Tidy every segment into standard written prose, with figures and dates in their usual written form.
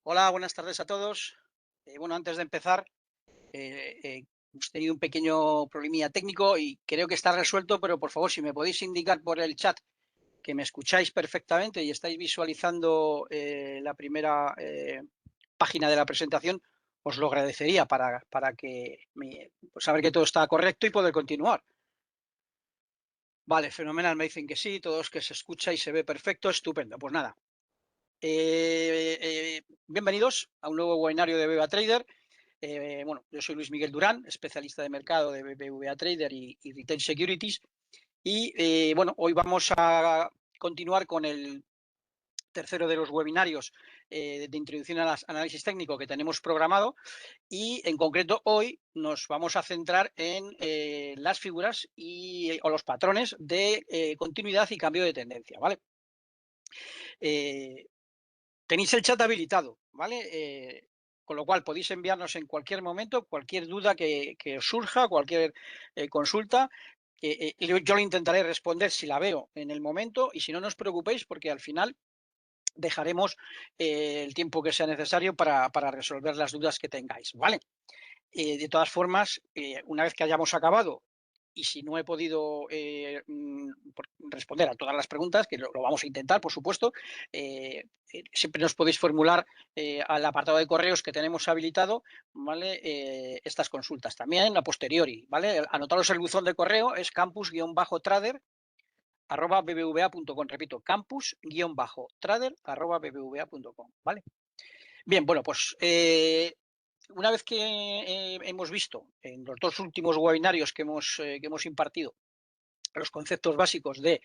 Hola, buenas tardes a todos. Bueno, antes de empezar, hemos tenido un pequeño problemilla técnico y creo que está resuelto, pero por favor, si me podéis indicar por el chat que me escucháis perfectamente y estáis visualizando la primera página de la presentación, os lo agradecería para pues saber que todo está correcto y poder continuar. Vale, fenomenal, me dicen que sí, todos que se escucha y se ve perfecto, estupendo. Pues nada, bienvenidos a un nuevo webinario de Beba Trader. Bueno, yo soy Luis Miguel Durán, especialista de mercado de BBVA Trader y Retail Securities. Y bueno, hoy vamos a continuar con el tercero de los webinarios de introducción al análisis técnico que tenemos programado. Y en concreto hoy nos vamos a centrar en las figuras o los patrones de continuidad y cambio de tendencia, ¿vale? Eh, Tenéis el chat habilitado, ¿vale? Con lo cual podéis enviarnos en cualquier momento cualquier duda que os surja, cualquier consulta. Yo le intentaré responder si la veo en el momento y si no, no os preocupéis porque al final dejaremos el tiempo que sea necesario para resolver las dudas que tengáis, ¿vale? De todas formas, una vez que hayamos acabado y si no he podido responder a todas las preguntas, que lo vamos a intentar, por supuesto, siempre nos podéis formular al apartado de correos que tenemos habilitado, ¿vale? Estas consultas también a posteriori, ¿vale? Anotaros el buzón de correo, es campus-trader@bbva.com. Repito, campus-trader@bbva.com, ¿vale? Bien, bueno, pues una vez que hemos visto en los dos últimos webinarios que hemos impartido los conceptos básicos de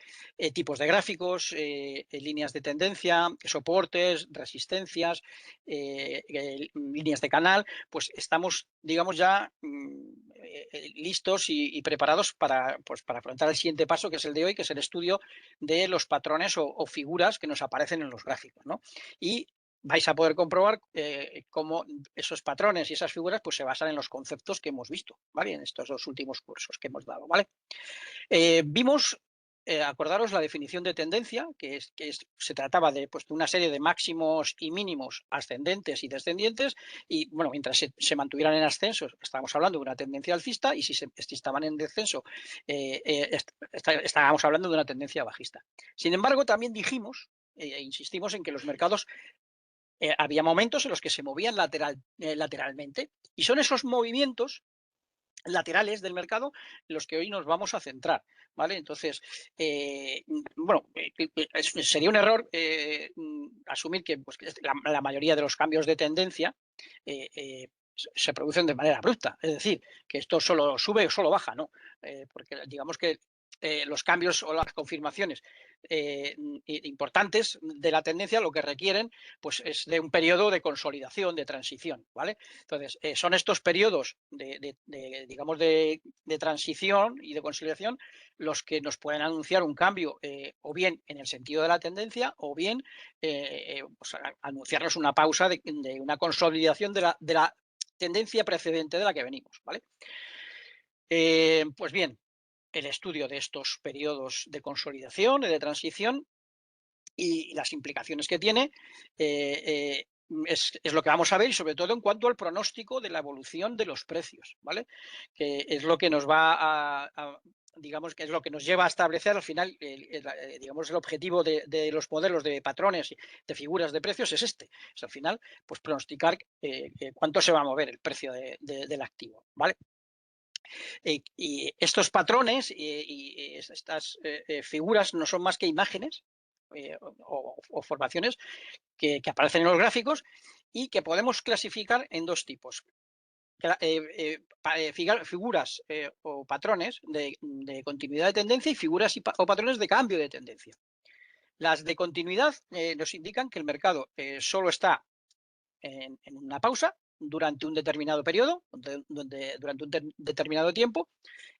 tipos de gráficos, líneas de tendencia, soportes, resistencias, líneas de canal, pues estamos, digamos, ya listos y preparados para afrontar el siguiente paso, que es el de hoy, que es el estudio de los patrones o figuras que nos aparecen en los gráficos, ¿no? Y vais a poder comprobar cómo esos patrones y esas figuras pues, se basan en los conceptos que hemos visto, ¿vale? En estos dos últimos cursos que hemos dado, ¿vale? Vimos, acordaros la definición de tendencia, se trataba pues, de una serie de máximos y mínimos ascendentes y descendientes, y bueno, mientras se mantuvieran en ascenso, estábamos hablando de una tendencia alcista, y si estaban en descenso, estábamos hablando de una tendencia bajista. Sin embargo, también dijimos, insistimos en que los mercados había momentos en los que se movían lateralmente, y son esos movimientos laterales del mercado los que hoy nos vamos a centrar, ¿vale? Entonces, bueno, sería un error asumir que, pues, que la mayoría de los cambios de tendencia se producen de manera abrupta, es decir, que esto solo sube o solo baja, ¿no? Porque digamos que los cambios o las confirmaciones importantes de la tendencia lo que requieren pues es de un periodo de consolidación, de transición, ¿vale? Entonces, son estos periodos digamos, de transición y de consolidación los que nos pueden anunciar un cambio o bien en el sentido de la tendencia o bien pues, anunciarnos una pausa de una consolidación de la tendencia precedente de la que venimos, ¿vale? Pues bien, el estudio de estos periodos de consolidación y de transición y las implicaciones que tiene es lo que vamos a ver, y sobre todo en cuanto al pronóstico de la evolución de los precios, ¿vale? Que es lo que nos va digamos, que es lo que nos lleva a establecer al final, digamos, el objetivo de los modelos de patrones, de figuras de precios es este. Es al final, pues pronosticar cuánto se va a mover el precio del activo, ¿vale? Y estos patrones y estas figuras no son más que imágenes o formaciones que aparecen en los gráficos y que podemos clasificar en dos tipos. Figuras o patrones de continuidad de tendencia y figuras o patrones de cambio de tendencia. Las de continuidad nos indican que el mercado solo está en una pausa durante un determinado periodo, durante un determinado tiempo,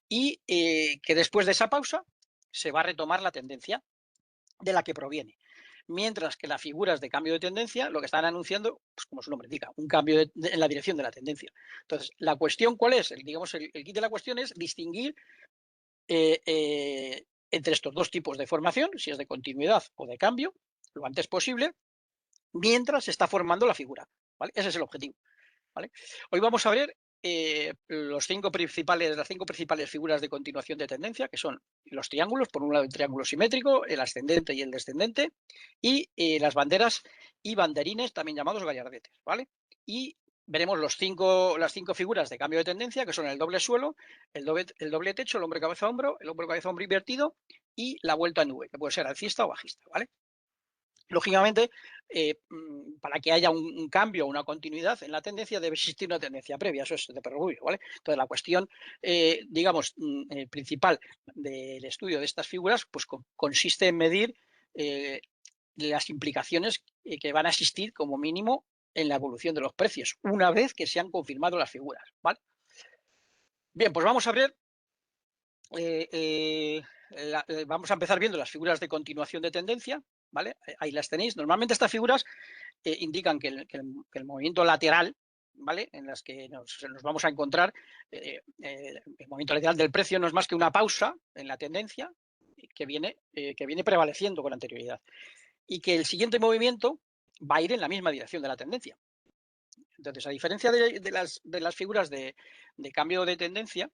y que después de esa pausa se va a retomar la tendencia de la que proviene. Mientras que las figuras de cambio de tendencia lo que están anunciando, pues como su nombre indica, un cambio en la dirección de la tendencia. Entonces, la cuestión, ¿cuál es? Digamos, el kit de la cuestión es distinguir entre estos dos tipos de formación, si es de continuidad o de cambio, lo antes posible, mientras se está formando la figura, ¿vale? Ese es el objetivo, ¿vale? Hoy vamos a ver las cinco principales figuras de continuación de tendencia, que son los triángulos, por un lado el triángulo simétrico, el ascendente y el descendente, y las banderas y banderines, también llamados gallardetes, ¿vale? Y veremos las cinco figuras de cambio de tendencia, que son el doble suelo, el doble techo, el hombre cabeza a hombro, el hombre cabeza a hombro invertido y la vuelta en V, que puede ser alcista o bajista, ¿vale? Lógicamente, para que haya un cambio o una continuidad en la tendencia debe existir una tendencia previa, eso es de perogrullo, ¿vale? Entonces, la cuestión, digamos, principal del estudio de estas figuras, pues consiste en medir las implicaciones que van a existir como mínimo en la evolución de los precios, una vez que se han confirmado las figuras, ¿vale? Bien, pues vamos a ver vamos a empezar viendo las figuras de continuación de tendencia, ¿vale? Ahí las tenéis. Normalmente estas figuras indican que el movimiento lateral, ¿vale? En las que nos vamos a encontrar, el movimiento lateral del precio no es más que una pausa en la tendencia que viene prevaleciendo con anterioridad y que el siguiente movimiento va a ir en la misma dirección de la tendencia. Entonces, a diferencia de las figuras de cambio de tendencia,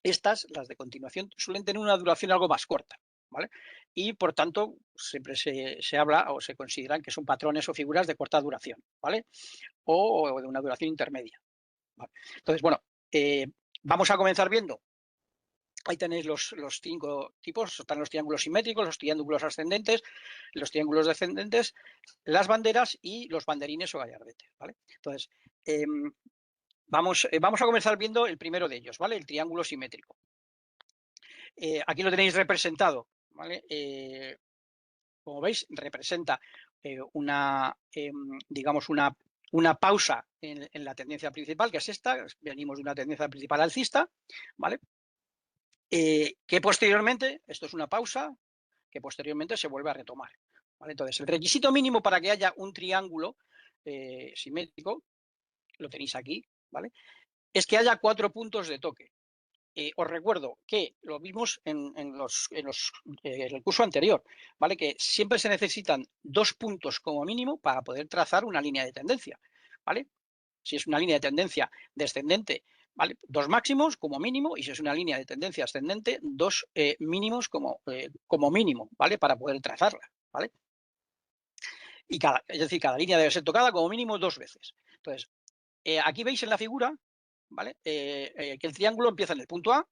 estas, las de continuación, suelen tener una duración algo más corta, ¿vale? Y por tanto, siempre se habla o se consideran que son patrones o figuras de corta duración, ¿vale? O de una duración intermedia, ¿vale? Entonces, bueno, vamos a comenzar viendo. Ahí tenéis los cinco tipos, están los triángulos simétricos, los triángulos ascendentes, los triángulos descendentes, las banderas y los banderines o gallardetes, ¿vale? Entonces, vamos a comenzar viendo el primero de ellos, ¿vale? El triángulo simétrico. Aquí lo tenéis representado, ¿vale? Como veis, representa digamos, una pausa en la tendencia principal, que es esta. Venimos de una tendencia principal alcista, ¿vale? Que posteriormente, esto es una pausa, que posteriormente se vuelve a retomar, ¿vale? Entonces, el requisito mínimo para que haya un triángulo simétrico, lo tenéis aquí, ¿vale? Es que haya 4 puntos de toque. Os recuerdo que lo vimos en el curso anterior, ¿vale? Que siempre se necesitan 2 puntos como mínimo para poder trazar una línea de tendencia, ¿vale? Si es una línea de tendencia descendente, ¿vale? 2 máximos como mínimo, y si es una línea de tendencia ascendente, 2 mínimos como mínimo, ¿vale? Para poder trazarla, ¿vale? Y es decir, cada línea debe ser tocada como mínimo 2 veces. Entonces, aquí veis en la figura, ¿vale? Que el triángulo empieza en el punto A,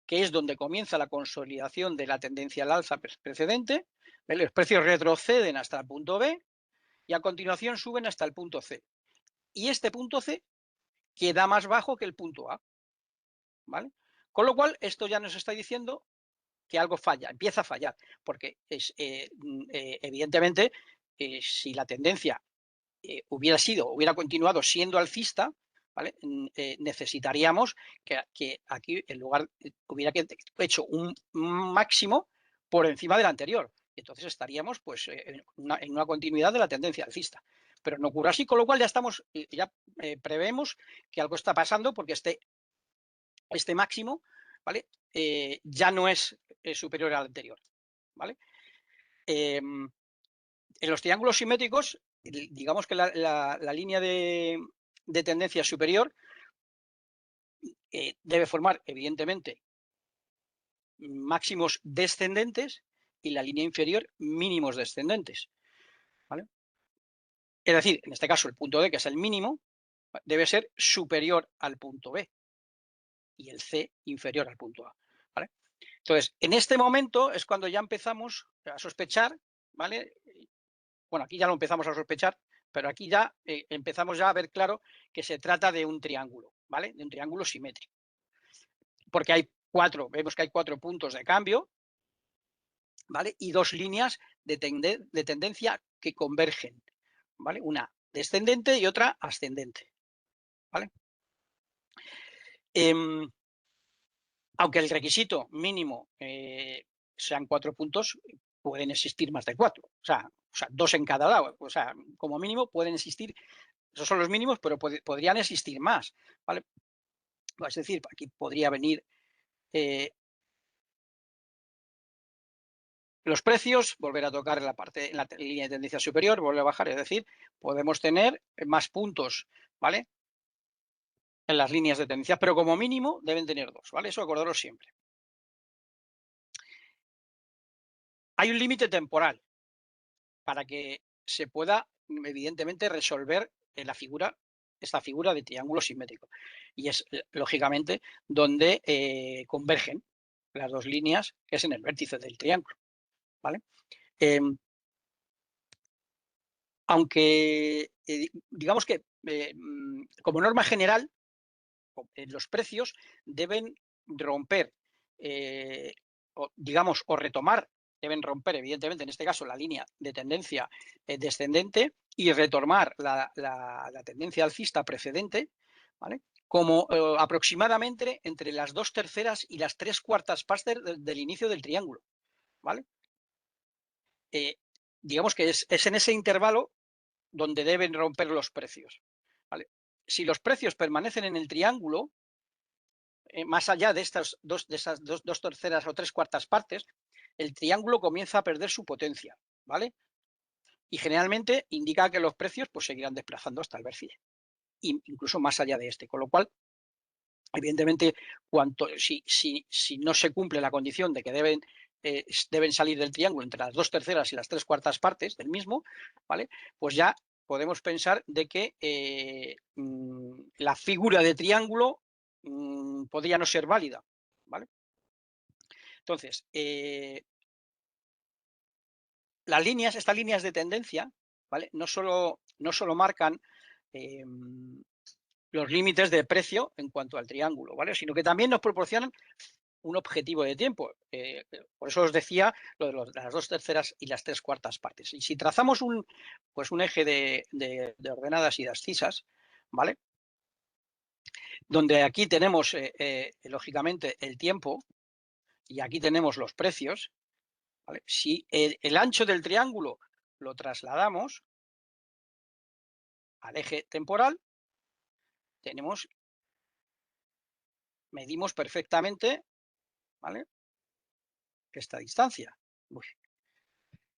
que es donde comienza la consolidación de la tendencia al alza precedente. Los precios retroceden hasta el punto B y a continuación suben hasta el punto C. Y este punto C queda más bajo que el punto A, ¿vale? Con lo cual, esto ya nos está diciendo que algo falla, empieza a fallar, porque evidentemente, si la tendencia hubiera continuado siendo alcista, ¿vale? Necesitaríamos que aquí, en lugar, hubiera hecho un máximo por encima del anterior. Entonces estaríamos pues, en una continuidad de la tendencia alcista. Pero no ocurre así, con lo cual ya prevemos que algo está pasando porque este máximo, ¿vale? Ya no es superior al anterior, ¿vale? En los triángulos simétricos, digamos que la línea de tendencia superior debe formar, evidentemente, máximos descendentes y la línea inferior mínimos descendentes, ¿vale? Es decir, en este caso el punto D, que es el mínimo, debe ser superior al punto B y el C inferior al punto A, ¿vale? Entonces, en este momento es cuando ya empezamos a sospechar, ¿vale? Bueno, aquí ya lo empezamos a sospechar, pero aquí ya empezamos ya a ver claro que se trata de un triángulo, ¿vale? De un triángulo simétrico. Porque vemos que hay 4 puntos de cambio, ¿vale? Y 2 líneas de tendencia que convergen, ¿vale? Una descendente y otra ascendente, ¿vale? Aunque el requisito mínimo sean 4 puntos, pueden existir más de 4. O sea, 2 en cada lado. O sea, como mínimo pueden existir, esos son los mínimos, pero podrían existir más, ¿vale? Es decir, aquí podría venir Los precios, volver a tocar en la línea de tendencia superior, volver a bajar, es decir, podemos tener más puntos, ¿vale? En las líneas de tendencia, pero como mínimo deben tener 2, ¿vale? Eso acordaros siempre. Hay un límite temporal para que se pueda, evidentemente, resolver esta figura de triángulo simétrico. Y es, lógicamente, donde convergen las dos líneas, que es en el vértice del triángulo, ¿vale? Aunque digamos que como norma general, los precios deben romper, o retomar, deben romper, evidentemente, en este caso, la línea de tendencia descendente y retomar la tendencia alcista precedente, ¿vale? Como aproximadamente entre las 2/3 y las 3/4 partes del inicio del triángulo, ¿vale? Digamos que es en ese intervalo donde deben romper los precios, ¿vale? Si los precios permanecen en el triángulo, más allá de esas 2/3 o 3/4 partes, el triángulo comienza a perder su potencia, ¿vale? Y generalmente indica que los precios pues, seguirán desplazando hasta el vértice, incluso más allá de este, con lo cual, evidentemente, si no se cumple la condición de que deben salir del triángulo entre las 2/3 y las 3/4 partes del mismo, ¿vale? Pues ya podemos pensar de que la figura de triángulo podría no ser válida, ¿vale? Entonces, estas líneas de tendencia, ¿vale? No solo marcan los límites de precio en cuanto al triángulo, ¿vale? Sino que también nos proporcionan un objetivo de tiempo. Por eso os decía lo de las 2/3 y las 3/4 partes. Y si trazamos un eje de ordenadas y de abscisas, ¿vale? Donde aquí tenemos, lógicamente, el tiempo y aquí tenemos los precios, ¿vale? Si el ancho del triángulo lo trasladamos al eje temporal, medimos perfectamente, ¿vale? Esta distancia. Uy,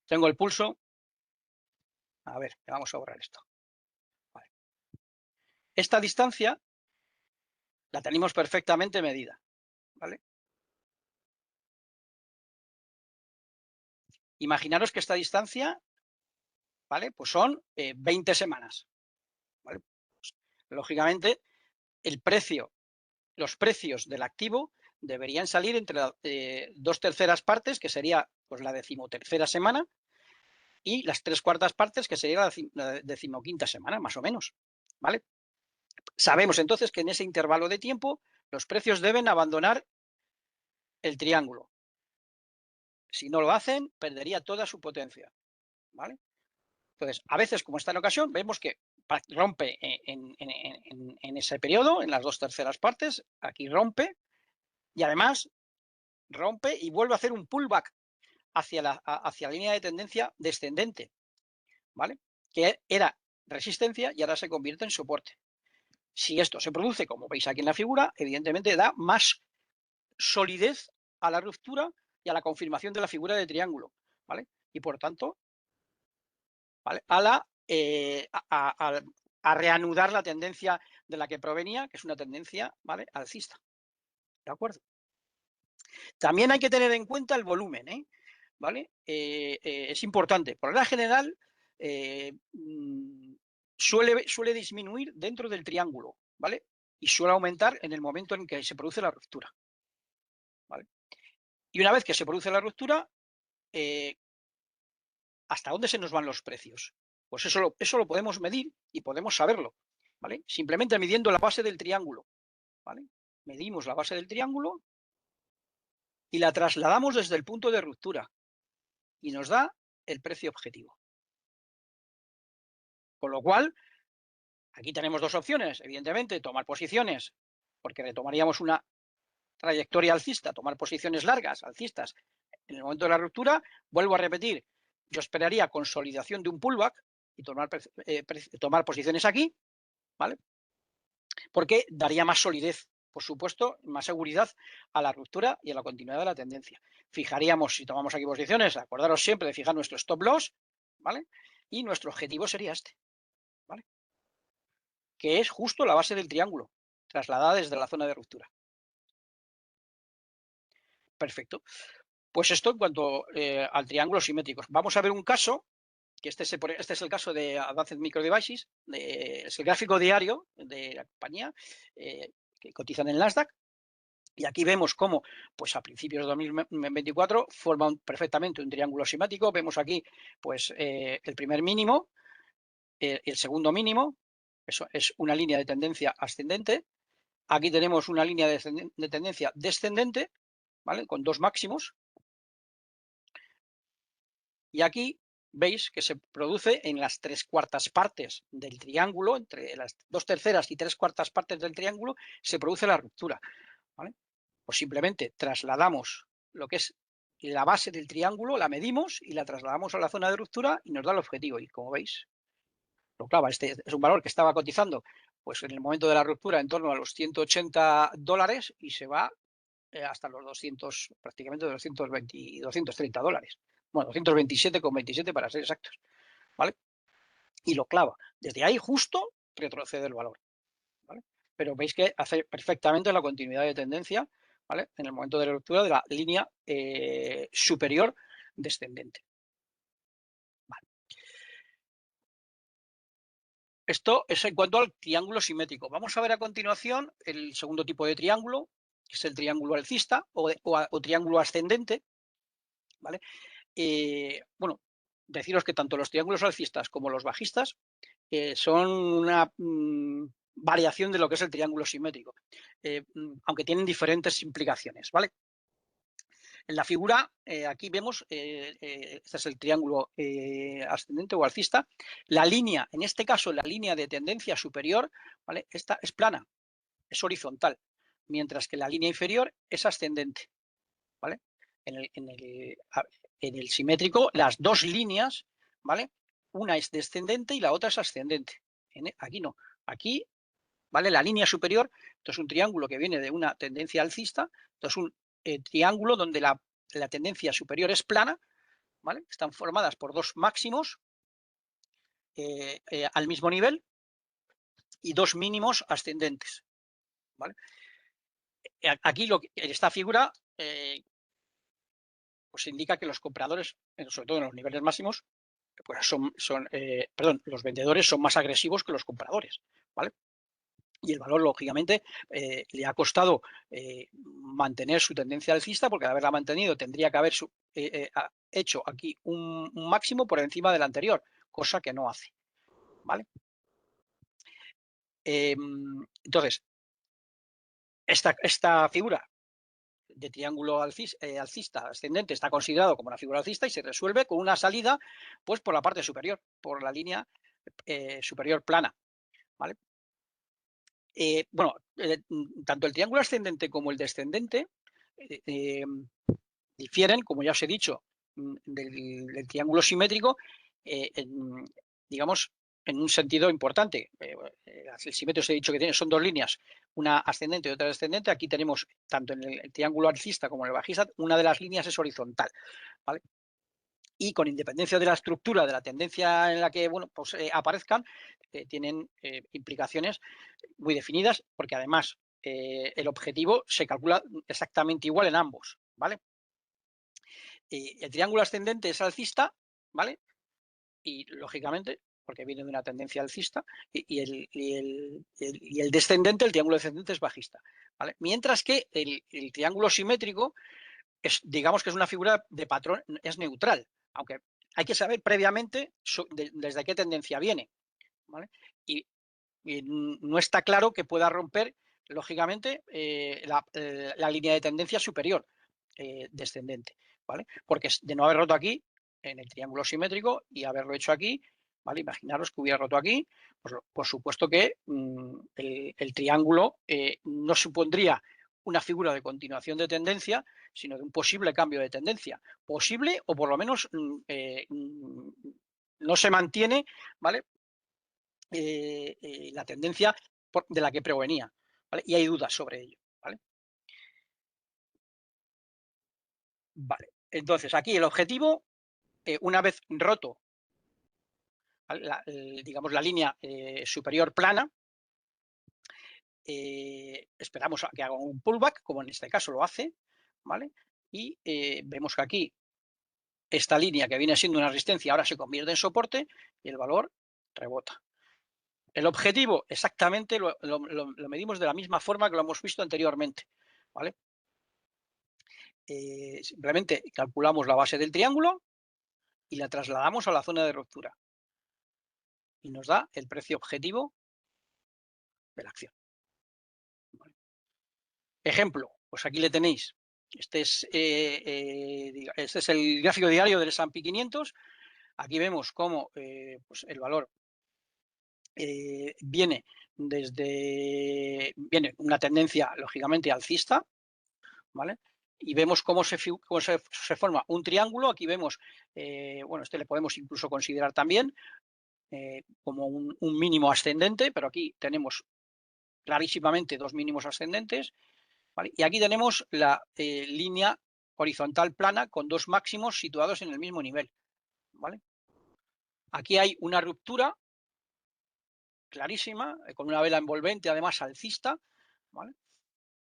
tengo el pulso. A ver, vamos a borrar esto. Vale. Esta distancia la tenemos perfectamente medida, ¿vale? Imaginaros que esta distancia, ¿vale? Pues son 20 semanas, ¿vale? Pues, lógicamente, los precios del activo deberían salir entre 2/3 partes, que sería pues, la 13ª semana, y las 3/4 partes, que sería la 15ª semana, más o menos, ¿vale? Sabemos entonces que en ese intervalo de tiempo los precios deben abandonar el triángulo. Si no lo hacen, perdería toda su potencia, ¿vale? Entonces, a veces, como esta en ocasión, vemos que rompe en ese periodo, en las 2/3 partes, aquí rompe, y además rompe y vuelve a hacer un pullback hacia la línea de tendencia descendente, ¿vale? Que era resistencia y ahora se convierte en soporte. Si esto se produce, como veis aquí en la figura, evidentemente da más solidez a la ruptura y a la confirmación de la figura de triángulo, ¿vale? Y por tanto, ¿vale? A reanudar la tendencia de la que provenía, que es una tendencia, ¿vale? Alcista, ¿de acuerdo? También hay que tener en cuenta el volumen, ¿vale? Es importante. Por regla general, suele disminuir dentro del triángulo, ¿vale? Y suele aumentar en el momento en que se produce la ruptura, ¿vale? Y una vez que se produce la ruptura, ¿hasta dónde se nos van los precios? Pues eso lo podemos medir y podemos saberlo, ¿vale? Simplemente midiendo la base del triángulo, ¿vale? Medimos la base del triángulo y la trasladamos desde el punto de ruptura y nos da el precio objetivo. Con lo cual, aquí tenemos dos opciones, evidentemente, tomar posiciones, porque retomaríamos una trayectoria alcista, tomar posiciones largas, alcistas, en el momento de la ruptura. Vuelvo a repetir, yo esperaría consolidación de un pullback y tomar posiciones aquí, ¿vale? Porque daría más solidez por supuesto, más seguridad a la ruptura y a la continuidad de la tendencia. Fijaríamos, si tomamos aquí posiciones, acordaros siempre de fijar nuestro stop loss, ¿vale? Y nuestro objetivo sería este, ¿vale? Que es justo la base del triángulo, trasladada desde la zona de ruptura. Perfecto. Pues esto en cuanto al triángulo simétrico. Vamos a ver un caso, que este es el caso de Advanced Micro Devices, es el gráfico diario de la compañía que cotizan en Nasdaq. Y aquí vemos cómo, pues a principios de 2024, forma perfectamente un triángulo simétrico. Vemos aquí, pues, el primer mínimo, el segundo mínimo, eso es una línea de tendencia ascendente. Aquí tenemos una línea de tendencia descendente, ¿vale? Con dos máximos. Y aquí veis que se produce en las 3/4 partes del triángulo, entre las 2/3 y 3/4 partes del triángulo, se produce la ruptura, ¿vale? Pues simplemente trasladamos lo que es la base del triángulo, la medimos y la trasladamos a la zona de ruptura y nos da el objetivo. Y como veis, lo clava. Este es un valor que estaba cotizando pues en el momento de la ruptura en torno a los $180 y se va hasta los 200, prácticamente $220, $230. Bueno, 227,27 para ser exactos, ¿vale? Y lo clava. Desde ahí justo retrocede el valor, ¿vale? Pero veis que hace perfectamente la continuidad de tendencia, ¿vale? En el momento de la ruptura de la línea superior descendente. Vale. Esto es en cuanto al triángulo simétrico. Vamos a ver a continuación el segundo tipo de triángulo, que es el triángulo alcista o triángulo ascendente, ¿vale? Bueno, deciros que tanto los triángulos alcistas como los bajistas son una variación de lo que es el triángulo simétrico, aunque tienen diferentes implicaciones, ¿vale? En la figura, aquí vemos, este es el triángulo ascendente o alcista. La línea, en este caso, la línea de tendencia superior, ¿vale? Esta es plana, es horizontal, mientras que la línea inferior es ascendente, ¿vale? En el simétrico, las dos líneas, ¿vale? Una es descendente y la otra es ascendente. Aquí no. Aquí, ¿vale? La línea superior, esto es un triángulo que viene de una tendencia alcista, esto es un triángulo donde la tendencia superior es plana, ¿vale? Están formadas por dos máximos al mismo nivel y dos mínimos ascendentes, ¿vale? Aquí esta figura pues indica que los compradores, sobre todo en los niveles máximos, pues los vendedores son más agresivos que los compradores, ¿vale? Y el valor, lógicamente, le ha costado mantener su tendencia alcista, porque al haberla mantenido tendría que haber hecho aquí un máximo por encima del anterior, cosa que no hace, ¿vale? Entonces, esta figura de triángulo alcista ascendente está considerado como una figura alcista y se resuelve con una salida pues por la parte superior, por la línea superior plana, ¿vale? Bueno, tanto el triángulo ascendente como el descendente difieren, como ya os he dicho, del triángulo simétrico, digamos, en un sentido importante. El simétrico os he dicho que son dos líneas, una ascendente y otra descendente. Aquí tenemos, tanto en el triángulo alcista como en el bajista, una de las líneas es horizontal, ¿vale? Y con independencia de la estructura, de la tendencia en la que pues, aparezcan, tienen implicaciones muy definidas, porque además el objetivo se calcula exactamente igual en ambos, ¿vale? El triángulo ascendente es alcista, ¿vale? Y lógicamente, porque viene de una tendencia alcista, y el descendente, el triángulo descendente es bajista, ¿vale? Mientras que el triángulo simétrico digamos que es una figura de patrón, es neutral, aunque hay que saber previamente desde qué tendencia viene, ¿vale? Y no está claro que pueda romper, lógicamente, la línea de tendencia superior descendente, ¿vale? Porque de no haber roto aquí, en el triángulo simétrico, y haberlo hecho aquí, ¿vale? Imaginaros que hubiera roto aquí, pues por supuesto que el triángulo no supondría una figura de continuación de tendencia, sino de un posible cambio de tendencia. Posible, o por lo menos no se mantiene, ¿vale? La tendencia de la que provenía, ¿vale? Y hay dudas sobre ello, Vale, entonces aquí el objetivo, una vez roto, digamos, la línea superior plana, esperamos a que haga un pullback, como en este caso lo hace, ¿vale? Y vemos que aquí esta línea que viene siendo una resistencia ahora se convierte en soporte y el valor rebota. El objetivo exactamente lo medimos de la misma forma que lo hemos visto anteriormente, ¿vale? Simplemente calculamos la base del triángulo y la trasladamos a la zona de ruptura y nos da el precio objetivo de la acción. ¿Vale? Ejemplo, pues aquí le tenéis. Este es el gráfico diario del S&P 500. Aquí vemos cómo pues el valor viene una tendencia lógicamente alcista, ¿vale? Y vemos cómo se forma un triángulo. Aquí vemos, bueno, este le podemos incluso considerar también como un mínimo ascendente, pero aquí tenemos clarísimamente dos mínimos ascendentes, ¿vale? Y aquí tenemos la línea horizontal plana con dos máximos situados en el mismo nivel, ¿vale? Aquí hay una ruptura clarísima, con una vela envolvente además alcista, ¿vale?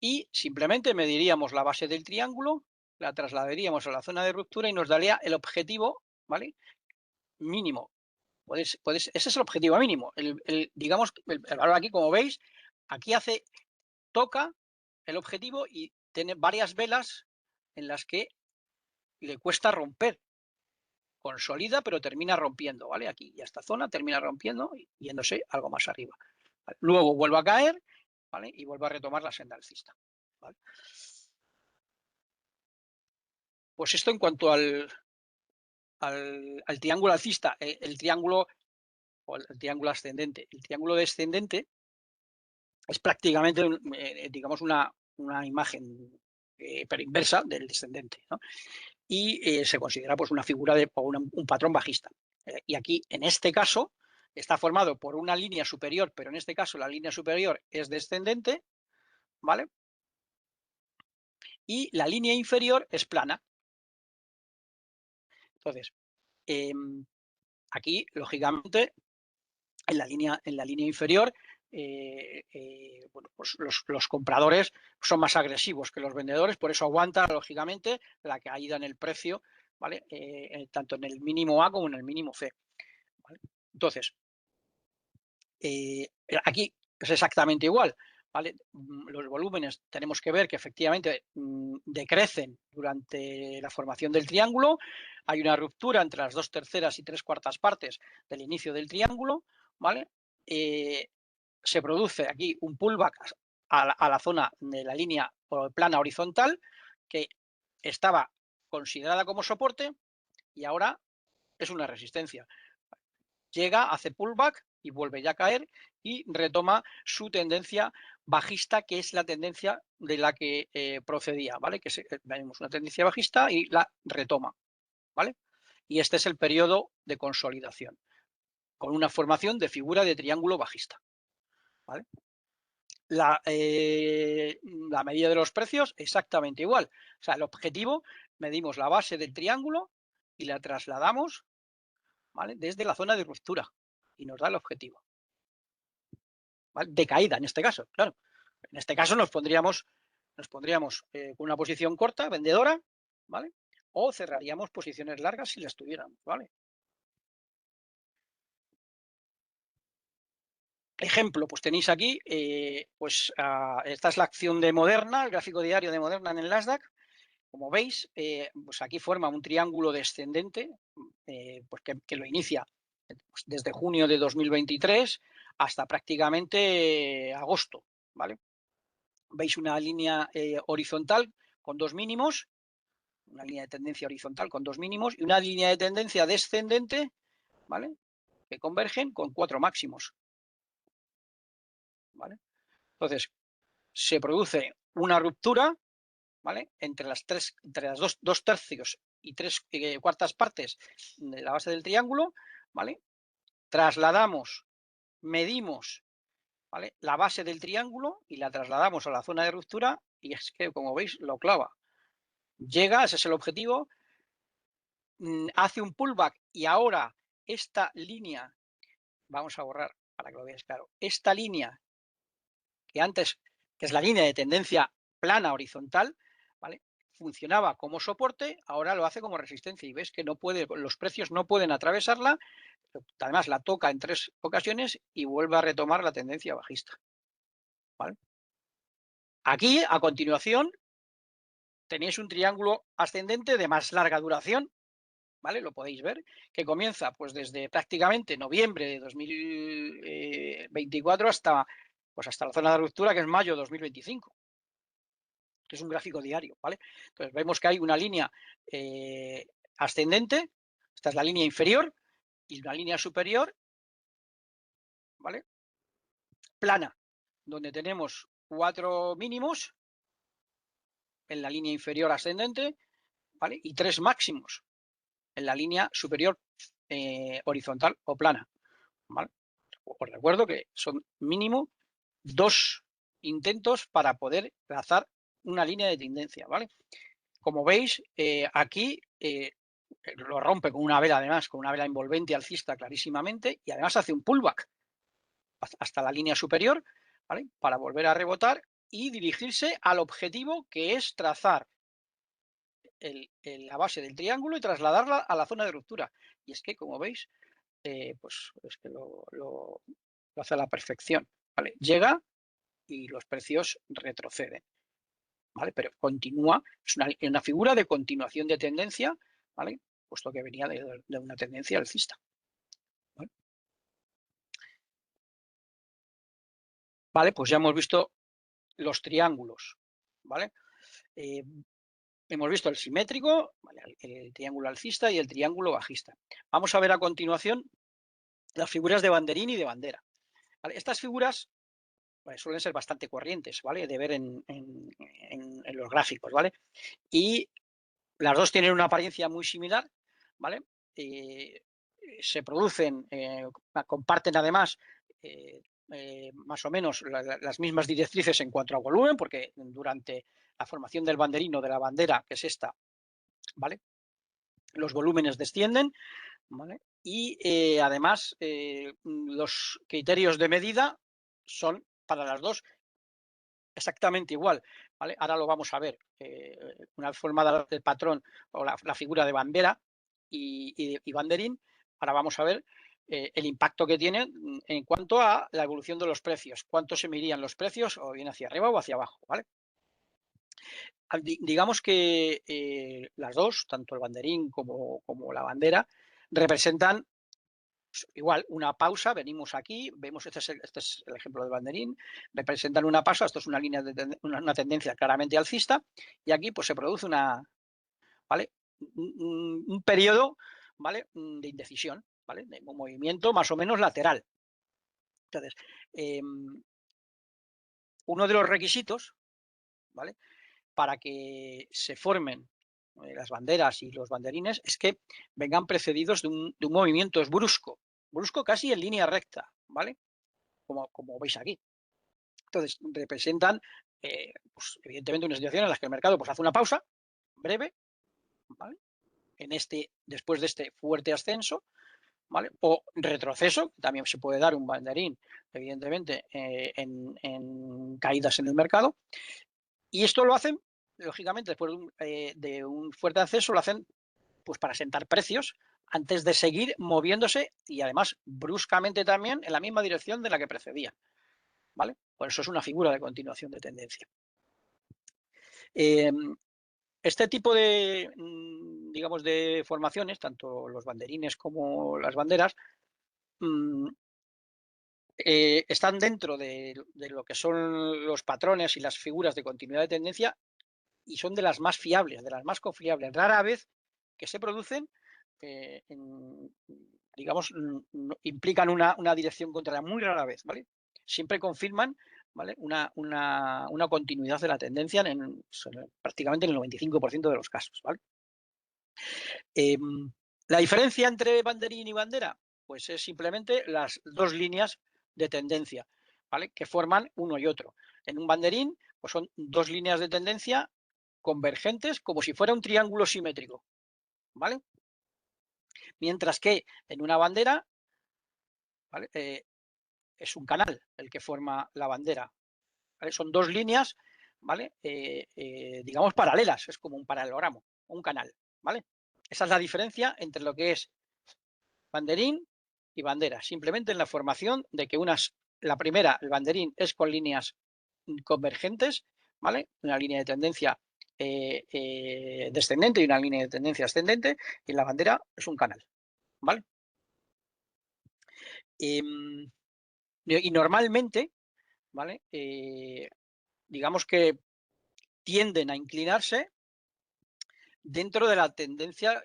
Y simplemente mediríamos la base del triángulo, la trasladaríamos a la zona de ruptura y nos daría el objetivo, ¿vale? Mínimo. Ese es el objetivo mínimo. Digamos, el valor aquí, como veis, aquí toca el objetivo y tiene varias velas en las que le cuesta romper. Consolida, pero termina rompiendo, ¿vale? Aquí y esta zona termina rompiendo y yéndose algo más arriba. ¿Vale? Luego vuelve a caer, ¿vale? Y vuelve a retomar la senda alcista, ¿vale? Pues esto en cuanto al triángulo alcista, el triángulo o el triángulo ascendente. El triángulo descendente es prácticamente, digamos, una imagen, pero inversa del descendente, ¿no? Y se considera pues una figura o un patrón bajista. Y aquí, en este caso, está formado por una línea superior, pero en este caso la línea superior es descendente, ¿vale? Y la línea inferior es plana. Entonces, aquí, lógicamente, en la línea inferior, bueno, pues los compradores son más agresivos que los vendedores, por eso aguanta, lógicamente, la caída en el precio, ¿vale? Tanto en el mínimo A como en el mínimo C, ¿vale? Entonces, aquí es exactamente igual, ¿vale? Los volúmenes tenemos que ver que efectivamente decrecen durante la formación del triángulo. Hay una ruptura entre las 2/3 y 3/4 partes del inicio del triángulo, ¿vale? Se produce aquí un pullback a la zona de la línea plana horizontal que estaba considerada como soporte y ahora es una resistencia. Llega, hace pullback y vuelve ya a caer y retoma su tendencia bajista, que es la tendencia de la que procedía, ¿vale? Tenemos una tendencia bajista y la retoma, ¿vale? Y este es el periodo de consolidación, con una formación de figura de triángulo bajista, ¿vale? La medida de los precios, exactamente igual. O sea, el objetivo, medimos la base del triángulo y la trasladamos, ¿vale? Desde la zona de ruptura y nos da el objetivo, ¿vale? De caída, en este caso, claro. En este caso nos pondríamos con una posición corta, vendedora, ¿vale? O cerraríamos posiciones largas si las tuviéramos, ¿vale? Ejemplo, pues tenéis aquí, esta es la acción de Moderna, el gráfico diario de Moderna en el Nasdaq. Como veis, pues aquí forma un triángulo descendente, pues que lo inicia pues desde junio de 2023 hasta prácticamente agosto, ¿vale? Veis una línea horizontal con dos mínimos, una línea de tendencia horizontal con dos mínimos y una línea de tendencia descendente, ¿vale? Que convergen con cuatro máximos, ¿vale? Entonces, se produce una ruptura, ¿vale? Entre las dos tercios y 3/4 partes de la base del triángulo, ¿vale? Trasladamos, medimos, ¿vale? La base del triángulo y la trasladamos a la zona de ruptura y es que, como veis, lo clava. llega, ese es el objetivo, hace un pullback y ahora esta línea, vamos a borrar para que lo veáis claro, esta línea que antes, que es la línea de tendencia plana horizontal, ¿vale? Funcionaba como soporte, ahora lo hace como resistencia y ves que no puede, los precios no pueden atravesarla, además la toca en 3 ocasiones y vuelve a retomar la tendencia bajista, ¿vale? Aquí, a continuación, tenéis un triángulo ascendente de más larga duración, ¿vale? Lo podéis ver, que comienza pues desde prácticamente noviembre de 2024 hasta, pues hasta la zona de ruptura, que es mayo de 2025, que es un gráfico diario, ¿vale? Entonces vemos que hay una línea ascendente, esta es la línea inferior, y una línea superior, ¿vale? Plana, donde tenemos 4 mínimos en la línea inferior ascendente, ¿vale? Y 3 máximos en la línea superior horizontal o plana, ¿vale? Os recuerdo que son mínimo 2 intentos para poder trazar una línea de tendencia, ¿vale? Como veis, aquí lo rompe con una vela, además, con una vela envolvente alcista clarísimamente, y además hace un pullback hasta la línea superior, ¿vale? Para volver a rebotar y dirigirse al objetivo, que es trazar la base del triángulo y trasladarla a la zona de ruptura. Y es que, como veis, pues es que lo hace a la perfección, ¿vale? Llega y los precios retroceden, ¿vale? Pero continúa, es una figura de continuación de tendencia, ¿vale? Puesto que venía de una tendencia alcista, ¿vale? Vale, pues ya hemos visto los triángulos, ¿vale? Hemos visto el simétrico, ¿vale? El triángulo alcista y el triángulo bajista. Vamos a ver a continuación las figuras de banderín y de bandera, ¿vale? Estas figuras suelen ser bastante corrientes, ¿vale? De ver en los gráficos, ¿vale? Y las dos tienen una apariencia muy similar, ¿vale? Se producen, comparten además más o menos las mismas directrices en cuanto a volumen, porque durante la formación del banderín o de la bandera, que es esta, ¿vale? Los volúmenes descienden, ¿vale? Y además los criterios de medida son para las dos exactamente igual, ¿vale? Ahora lo vamos a ver, una vez formada el patrón o la figura de bandera y banderín, ahora vamos a ver el impacto que tiene en cuanto a la evolución de los precios, cuánto se medirían los precios o bien hacia arriba o hacia abajo, ¿vale? Digamos que las dos, tanto el banderín como la bandera, representan igual una pausa, venimos aquí, vemos, este es el ejemplo del banderín, representan una pausa, esto es una línea de una tendencia claramente alcista, y aquí pues se produce ¿vale? un periodo, ¿vale? De indecisión, ¿vale? De un movimiento más o menos lateral. Entonces, uno de los requisitos, ¿vale? Para que se formen las banderas y los banderines es que vengan precedidos de un movimiento brusco, casi en línea recta, ¿vale? Como veis aquí. Entonces, representan, pues, evidentemente, una situación en la que el mercado pues, hace una pausa breve, ¿vale? Después de este fuerte ascenso, ¿vale? O retroceso, también se puede dar un banderín, evidentemente, en caídas en el mercado. Y esto lo hacen, lógicamente, después de un fuerte ascenso, lo hacen pues para sentar precios antes de seguir moviéndose y además bruscamente también en la misma dirección de la que precedía, ¿vale? Por eso es una figura de continuación de tendencia. Este tipo de, digamos, de formaciones, tanto los banderines como las banderas, están dentro de lo que son los patrones y las figuras de continuidad de tendencia y son de las más fiables, de las más confiables. Rara vez que se producen, digamos, implican una dirección contraria, muy rara vez, ¿vale? Siempre confirman, ¿vale? Una continuidad de la tendencia prácticamente en el 95% de los casos, ¿vale? La diferencia entre banderín y bandera, pues es simplemente las dos líneas de tendencia, ¿vale? Que forman uno y otro. En un banderín, pues son dos líneas de tendencia convergentes como si fuera un triángulo simétrico, ¿vale? Mientras que en una bandera, ¿vale? Es un canal el que forma la bandera, ¿vale? Son dos líneas, ¿vale? Digamos paralelas, es como un paralelogramo, un canal, ¿vale? Esa es la diferencia entre lo que es banderín y bandera, simplemente en la formación de que la primera, el banderín, es con líneas convergentes, ¿vale? Una línea de tendencia descendente y una línea de tendencia ascendente, y la bandera es un canal, ¿vale? Y normalmente, ¿vale? Digamos que tienden a inclinarse dentro de la tendencia,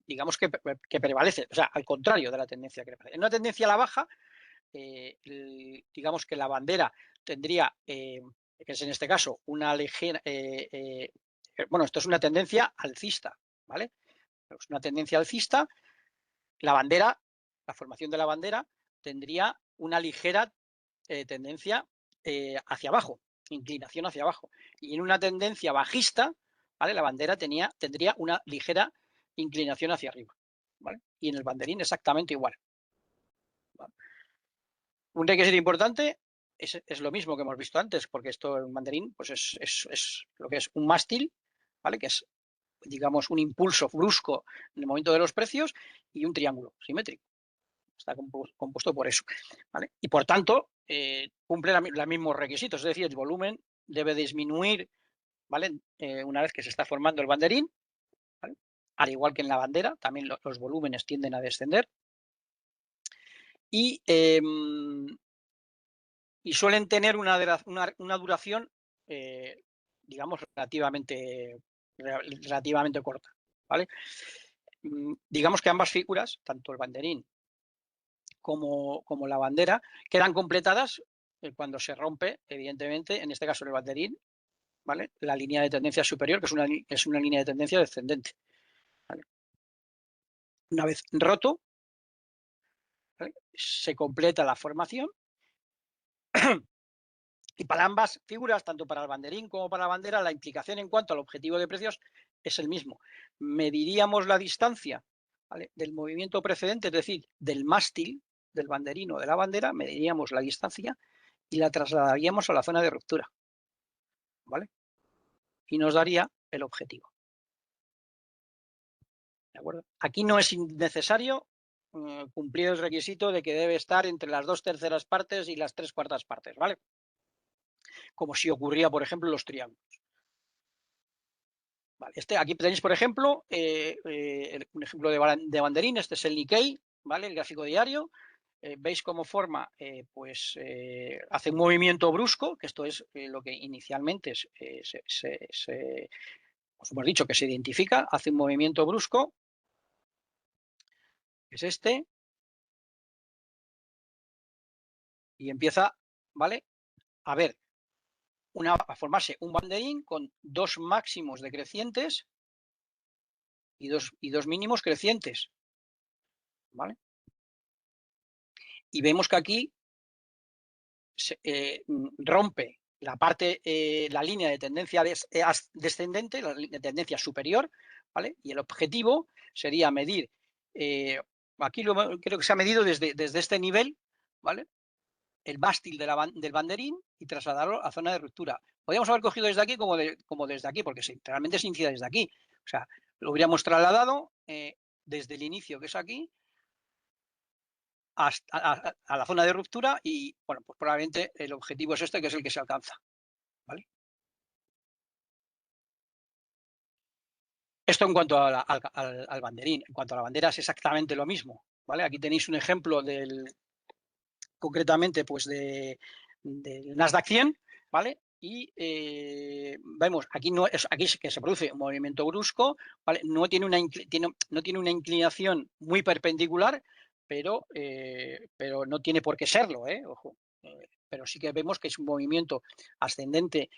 digamos que prevalece, o sea, al contrario de la tendencia que prevalece. En una tendencia a la baja, digamos que la bandera tendría, que es en este caso una ligera, bueno, esto es una tendencia alcista, ¿vale? Es una tendencia alcista, la bandera, la formación de la bandera tendría una ligera tendencia hacia abajo, inclinación hacia abajo. Y en una tendencia bajista, ¿vale? La bandera tendría una ligera inclinación hacia arriba, ¿vale? Y en el banderín exactamente igual, ¿vale? Un requisito importante es lo mismo que hemos visto antes, porque esto en banderín pues es lo que es un mástil, ¿vale? Que es, digamos, un impulso brusco en el momento de los precios, y un triángulo simétrico. Está compuesto por eso, ¿vale? Y por tanto, cumple los mismos requisitos, es decir, el volumen debe disminuir, ¿vale? Una vez que se está formando el banderín, ¿vale? Al igual que en la bandera, también los volúmenes tienden a descender. Y, y suelen tener una duración, digamos, relativamente corta, ¿vale? Digamos que ambas figuras, tanto el banderín como la bandera, quedan completadas cuando se rompe, evidentemente, en este caso el banderín, ¿vale? La línea de tendencia superior, que es una línea de tendencia descendente, ¿vale? Una vez roto, ¿vale? Se completa la formación. Y para ambas figuras, tanto para el banderín como para la bandera, la implicación en cuanto al objetivo de precios es el mismo. Mediríamos la distancia, ¿vale? Del movimiento precedente, es decir, del mástil, del banderín o de la bandera, mediríamos la distancia y la trasladaríamos a la zona de ruptura, ¿vale? Y nos daría el objetivo, ¿de acuerdo? Aquí no es necesario cumplir el requisito de que debe estar entre las 2/3 partes y las 3/4 partes, ¿vale? Como si ocurría, por ejemplo, en los triángulos. Vale, aquí tenéis, por ejemplo, un ejemplo de banderín. Este es el Nikkei, ¿vale? El gráfico diario. Veis cómo forma, hace un movimiento brusco, que esto es lo que inicialmente os hemos dicho que se identifica, hace un movimiento brusco, que es este, y empieza, ¿vale? A formarse un banderín con dos máximos decrecientes y dos mínimos crecientes, ¿vale? Y vemos que aquí rompe la línea de tendencia descendente, la línea de tendencia superior, ¿vale? Y el objetivo sería medir, aquí creo que se ha medido desde este nivel, ¿vale? El mástil del banderín y trasladarlo a zona de ruptura. Podríamos haber cogido desde aquí como desde aquí, porque realmente se inicia desde aquí. O sea, lo hubiéramos trasladado desde el inicio, que es aquí, a la zona de ruptura, y bueno, pues probablemente el objetivo es este, que es el que se alcanza, ¿vale? Esto en cuanto al banderín. En cuanto a la bandera es exactamente lo mismo, ¿vale? Aquí tenéis un ejemplo concretamente, pues del Nasdaq 100, ¿vale? Y vemos, aquí sí que se produce un movimiento brusco, ¿vale? No tiene una inclinación muy perpendicular, pero no tiene por qué serlo, ojo. Pero sí que vemos que es un movimiento ascendente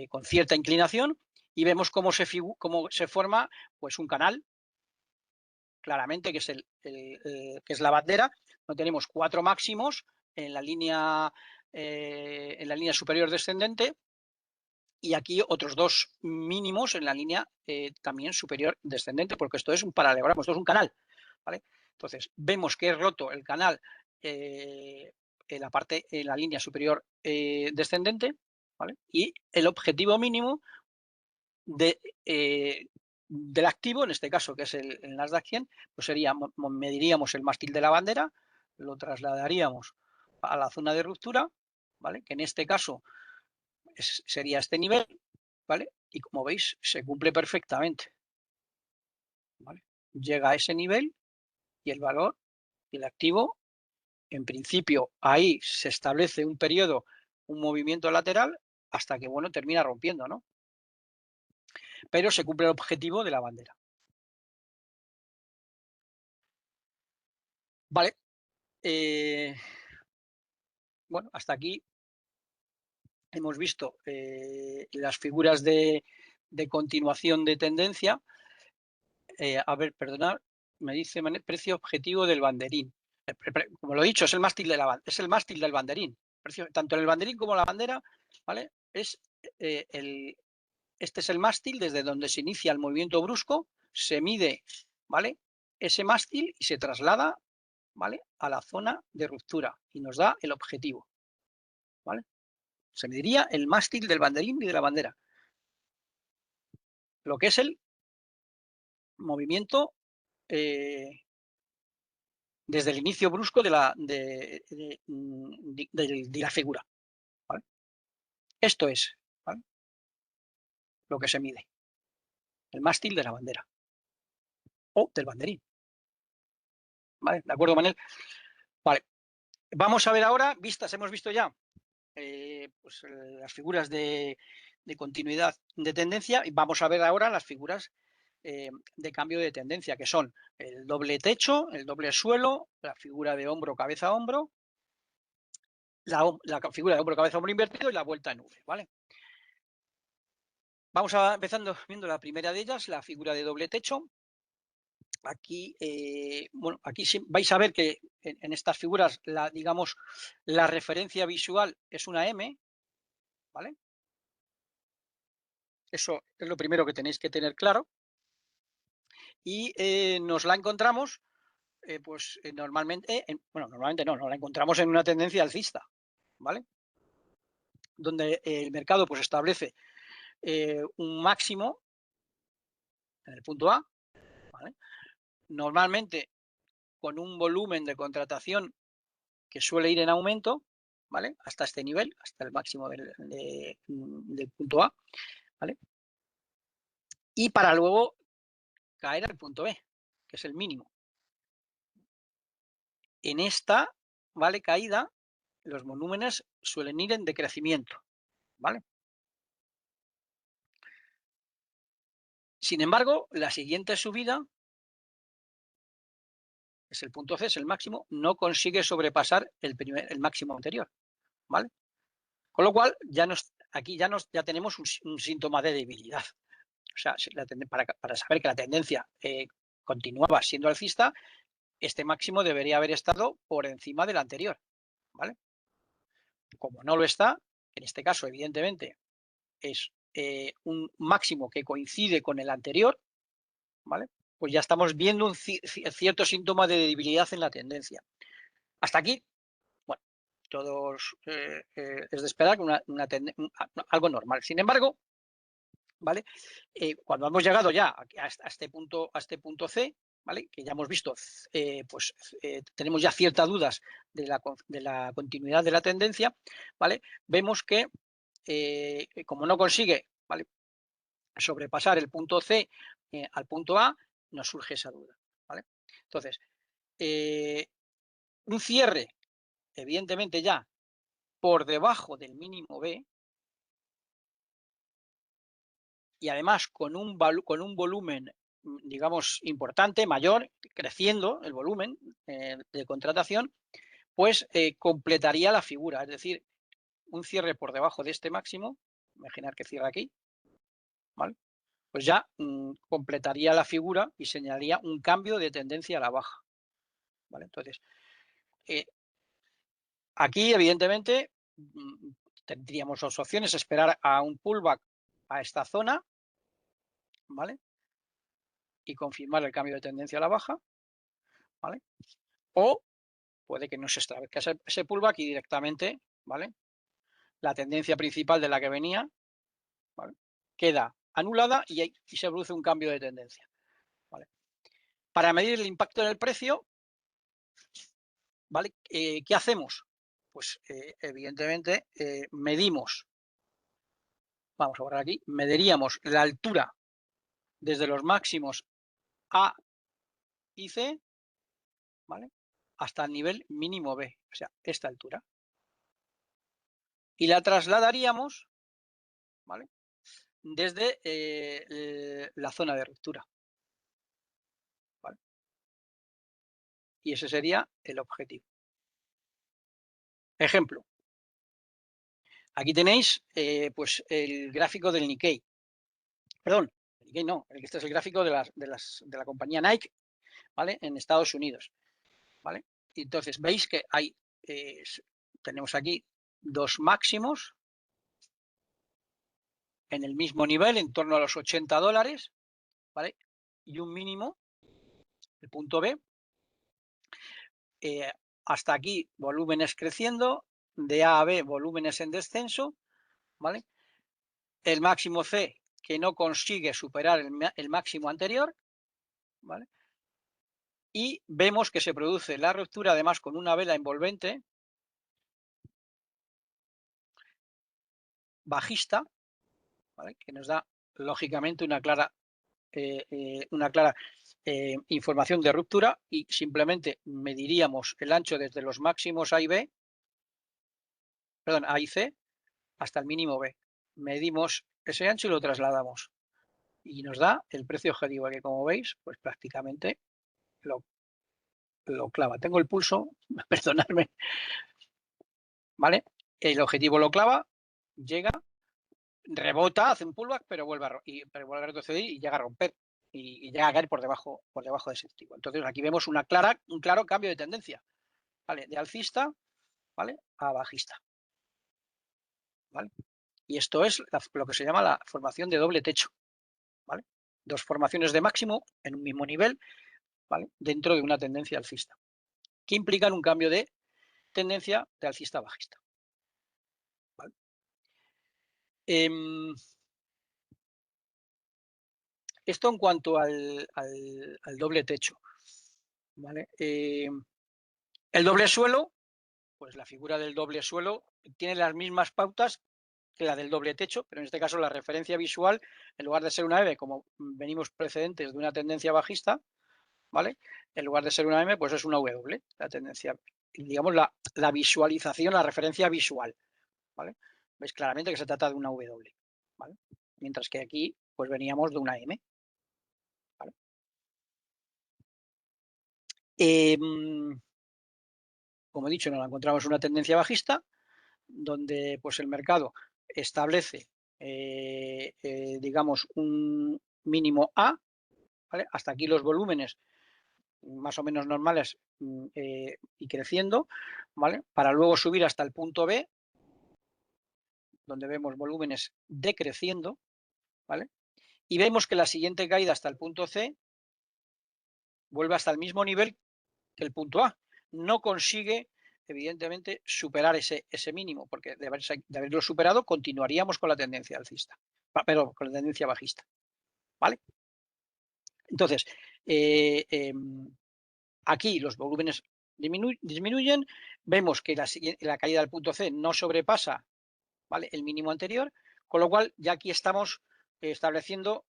con cierta inclinación, y vemos cómo se forma, pues, un canal, claramente, que es la bandera. No tenemos 4 máximos en la línea superior descendente, y aquí otros dos mínimos en la línea también superior descendente, porque esto es un paralelogramo, esto es un canal, ¿vale? Entonces, vemos que he roto el canal en la línea superior descendente, ¿vale? Y el objetivo mínimo del activo, en este caso, que es el Nasdaq 100, pues sería, mediríamos el mástil de la bandera, lo trasladaríamos a la zona de ruptura, ¿vale? Que en este caso sería este nivel, ¿vale? Y como veis, se cumple perfectamente, ¿vale? Llega a ese nivel y el valor y el activo, en principio, ahí se establece un periodo, un movimiento lateral, hasta que, bueno, termina rompiendo, ¿no? Pero se cumple el objetivo de la bandera. Vale. Bueno, hasta aquí hemos visto las figuras de continuación de tendencia. A ver, perdonad, me dice precio objetivo del banderín. Como lo he dicho, es el mástil del banderín. Tanto en el banderín como la bandera, ¿vale? Este es el mástil desde donde se inicia el movimiento brusco, se mide, ¿vale? Ese mástil y se traslada, ¿vale? A la zona de ruptura y nos da el objetivo, ¿vale? Se mediría el mástil del banderín y de la bandera. Lo que es el movimiento desde el inicio brusco de la figura, ¿vale? Esto es, ¿vale? Lo que se mide, el mástil de la bandera o del banderín, ¿vale? ¿De acuerdo, Manel? Vale. Vamos a ver ahora, hemos visto ya pues, las figuras de continuidad de tendencia, y vamos a ver ahora las figuras de cambio de tendencia, que son el doble techo, el doble suelo, la figura de hombro, cabeza, hombro, la figura de hombro, cabeza, hombro invertido y la vuelta en V, ¿vale? Vamos empezando viendo la primera de ellas, la figura de doble techo. Aquí, bueno, aquí vais a ver que en estas figuras, digamos, la referencia visual es una M, ¿vale? Eso es lo primero que tenéis que tener claro. Y nos la encontramos, pues normalmente, bueno, normalmente no, nos la encontramos en una tendencia alcista, ¿vale? Donde el mercado pues establece un máximo en el punto A, ¿vale? Normalmente con un volumen de contratación que suele ir en aumento, ¿vale? Hasta este nivel, hasta el máximo del punto A, ¿vale? Y para luego caer al punto B, que es el mínimo. En esta, ¿vale? Caída, los volúmenes suelen ir en decrecimiento, ¿vale? Sin embargo, la siguiente subida, es el punto C, es el máximo, no consigue sobrepasar el máximo anterior, ¿vale? Con lo cual, aquí ya tenemos un síntoma de debilidad. O sea, para saber que la tendencia continuaba siendo alcista, este máximo debería haber estado por encima del anterior, ¿vale? Como no lo está, en este caso, evidentemente, es un máximo que coincide con el anterior, ¿vale? Pues ya estamos viendo un cierto síntoma de debilidad en la tendencia. Hasta aquí, bueno, todos es de esperar algo normal. Sin embargo, ¿vale? Cuando hemos llegado ya a este punto C, ¿vale? Que ya hemos visto, pues tenemos ya ciertas dudas de la continuidad de la tendencia, ¿vale? Vemos que como no consigue, ¿vale? Sobrepasar el punto C al punto A, nos surge esa duda, ¿vale? Entonces, un cierre, evidentemente ya por debajo del mínimo B, y además con un volumen, digamos, importante, mayor, creciendo el volumen de contratación, pues completaría la figura. Es decir, un cierre por debajo de este máximo, imaginar que cierra aquí, ¿vale? Pues ya completaría la figura y señalaría un cambio de tendencia a la baja, ¿vale? Entonces, aquí, evidentemente, tendríamos dos opciones: esperar a un pullback a esta zona, ¿vale? Y confirmar el cambio de tendencia a la baja, ¿vale? O puede que no se establezca ese pullback y directamente, ¿vale? La tendencia principal de la que venía, ¿vale? Queda anulada y se produce un cambio de tendencia, ¿vale? Para medir el impacto en el precio, ¿vale? ¿Qué hacemos? Pues evidentemente medimos, vamos a borrar aquí, mediríamos la altura desde los máximos A y C, ¿vale? Hasta el nivel mínimo B, o sea, esta altura. Y la trasladaríamos, ¿vale? Desde la zona de ruptura, ¿vale? Y ese sería el objetivo. Ejemplo. Aquí tenéis pues el gráfico del Nikkei. Perdón, el Nikkei no, este es el gráfico de la compañía Nike, ¿vale? En Estados Unidos, ¿vale? Y entonces veis que hay, tenemos aquí dos máximos en el mismo nivel, en torno a los $80, ¿vale? Y un mínimo, el punto B. Hasta aquí volúmenes creciendo, de A a B volúmenes en descenso, ¿vale? El máximo C que no consigue superar el máximo anterior, ¿vale? Y vemos que se produce la ruptura además con una vela envolvente bajista, ¿vale? Que nos da lógicamente una clara información de ruptura y simplemente mediríamos el ancho desde los máximos A y B, perdón, A y C hasta el mínimo B. Medimos ese ancho y lo trasladamos y nos da el precio objetivo que, como veis, pues prácticamente lo clava. Tengo el pulso, perdonadme, ¿vale? El objetivo lo clava, llega, rebota, hace un pullback, pero vuelve a retroceder y llega a romper y llega a caer por debajo de ese tipo. Entonces aquí vemos un claro cambio de tendencia, ¿vale? De alcista, ¿vale? A bajista, ¿vale? Y esto es lo que se llama la formación de doble techo, ¿vale? Dos formaciones de máximo en un mismo nivel, ¿vale? Dentro de una tendencia alcista, que implican un cambio de tendencia de alcista a bajista, ¿vale? Esto en cuanto al doble techo, ¿vale? El doble suelo, pues la figura del doble suelo tiene las mismas pautas que la del doble techo, pero en este caso la referencia visual, en lugar de ser una M, como venimos precedentes de una tendencia bajista, ¿vale? En lugar de ser una M, pues es una W, la tendencia, digamos la visualización, la referencia visual, ¿vale? Veis claramente que se trata de una W, ¿vale? Mientras que aquí, pues veníamos de una M, ¿vale? Como he dicho, nos encontramos una tendencia bajista, donde pues el mercado establece, digamos, un mínimo A, ¿vale? Hasta aquí los volúmenes más o menos normales y creciendo, ¿vale? Para luego subir hasta el punto B, donde vemos volúmenes decreciendo, ¿vale? Y vemos que la siguiente caída hasta el punto C vuelve hasta el mismo nivel que el punto A. No consigue, evidentemente, superar ese mínimo, porque de haberlo superado continuaríamos con la tendencia alcista, pero con la tendencia bajista, ¿vale? Entonces, aquí los volúmenes disminuyen, vemos que la caída del punto C no sobrepasa, ¿vale?, el mínimo anterior, con lo cual ya aquí estamos estableciendo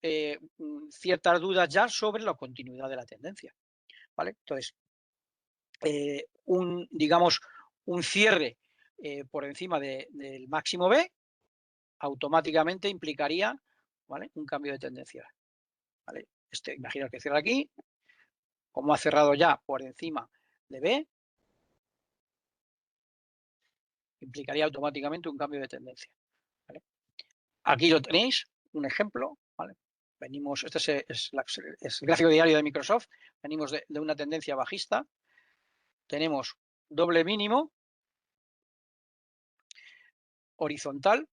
ciertas dudas ya sobre la continuidad de la tendencia, ¿vale? Entonces, digamos, un cierre por encima del máximo B automáticamente implicaría, ¿vale?, un cambio de tendencia, ¿vale? Imaginaos que cierra aquí, como ha cerrado ya por encima de B, implicaría automáticamente un cambio de tendencia, ¿vale? Aquí lo tenéis, un ejemplo, ¿vale? Venimos, este es el gráfico diario de Microsoft, venimos de una tendencia bajista, tenemos doble mínimo horizontal,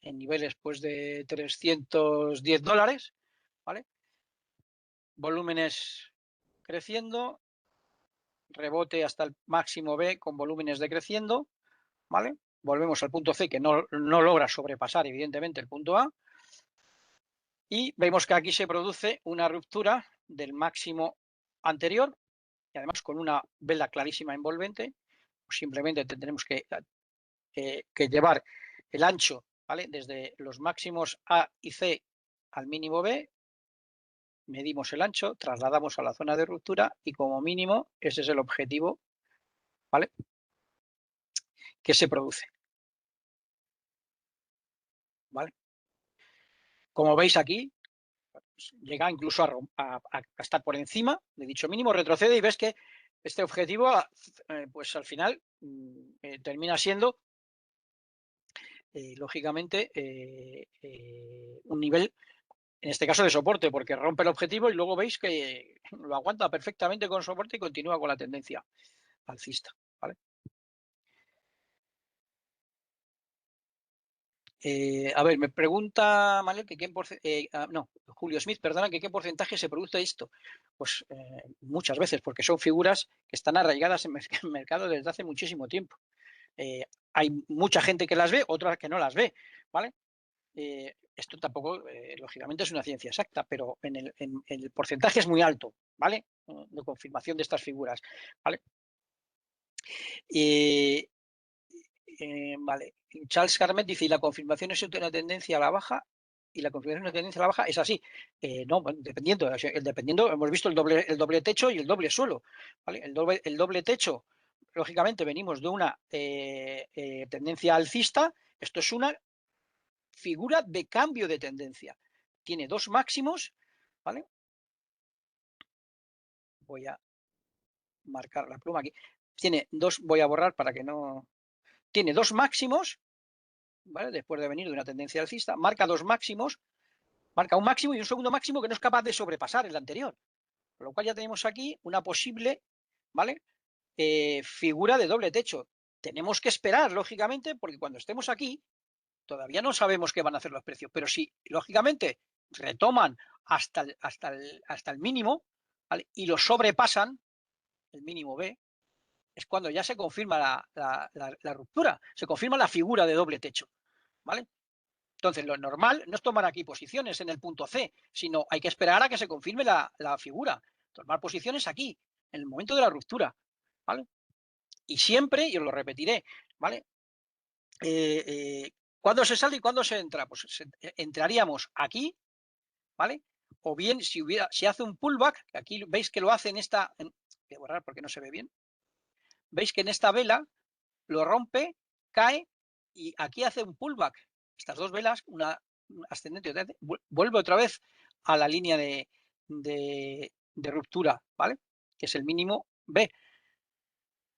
en niveles pues de $310, ¿vale? Volúmenes creciendo, rebote hasta el máximo B con volúmenes decreciendo, ¿vale? Volvemos al punto C, que no logra sobrepasar evidentemente el punto A, y vemos que aquí se produce una ruptura del máximo anterior, y además con una vela clarísima envolvente. Pues simplemente tendremos que llevar el ancho, ¿vale?, desde los máximos A y C al mínimo B, medimos el ancho, trasladamos a la zona de ruptura y como mínimo ese es el objetivo, ¿vale?, que se produce, ¿vale? Como veis aquí, pues, llega incluso a estar por encima de dicho mínimo, retrocede y ves que este objetivo, pues al final termina siendo, lógicamente, un nivel, en este caso de soporte, porque rompe el objetivo y luego veis que lo aguanta perfectamente con soporte y continúa con la tendencia alcista, ¿vale? A ver, me pregunta Manuel que Julio Smith, perdona, que qué porcentaje se produce esto. Pues muchas veces, porque son figuras que están arraigadas en el mercado desde hace muchísimo tiempo. Hay mucha gente que las ve, otra que no las ve, ¿vale? Esto tampoco, lógicamente, es una ciencia exacta, pero en el porcentaje es muy alto, ¿vale? De confirmación de estas figuras, ¿vale? Vale. Charles Carmet dice, ¿y la confirmación es una tendencia a la baja? ¿Y la confirmación es una tendencia a la baja? Es así. No, bueno, dependiendo. Dependiendo, hemos visto el doble techo y el doble suelo, ¿vale? El doble techo, lógicamente, venimos de una tendencia alcista. Esto es una figura de cambio de tendencia. Tiene dos máximos, ¿vale? Voy a marcar la pluma aquí. Tiene dos, voy a borrar para que no... Tiene dos máximos, ¿vale? Después de venir de una tendencia alcista, marca dos máximos, marca un máximo y un segundo máximo que no es capaz de sobrepasar el anterior. Con lo cual ya tenemos aquí una posible, ¿vale?, figura de doble techo. Tenemos que esperar, lógicamente, porque cuando estemos aquí, todavía no sabemos qué van a hacer los precios, pero si, lógicamente, retoman hasta el mínimo, ¿vale?, y lo sobrepasan, el mínimo B, es cuando ya se confirma la ruptura, se confirma la figura de doble techo, ¿vale? Entonces, lo normal no es tomar aquí posiciones en el punto C, sino hay que esperar a que se confirme la figura. Tomar posiciones aquí, en el momento de la ruptura, ¿vale? Y siempre, y os lo repetiré, ¿vale? ¿Cuándo se sale y cuándo se entra? Pues entraríamos aquí, ¿vale? O bien si hace un pullback, aquí veis que lo hace voy a borrar porque no se ve bien. Veis que en esta vela lo rompe, cae y aquí hace un pullback. Estas dos velas, una ascendente y otra, vuelve otra vez a la línea de ruptura, ¿vale?, que es el mínimo B,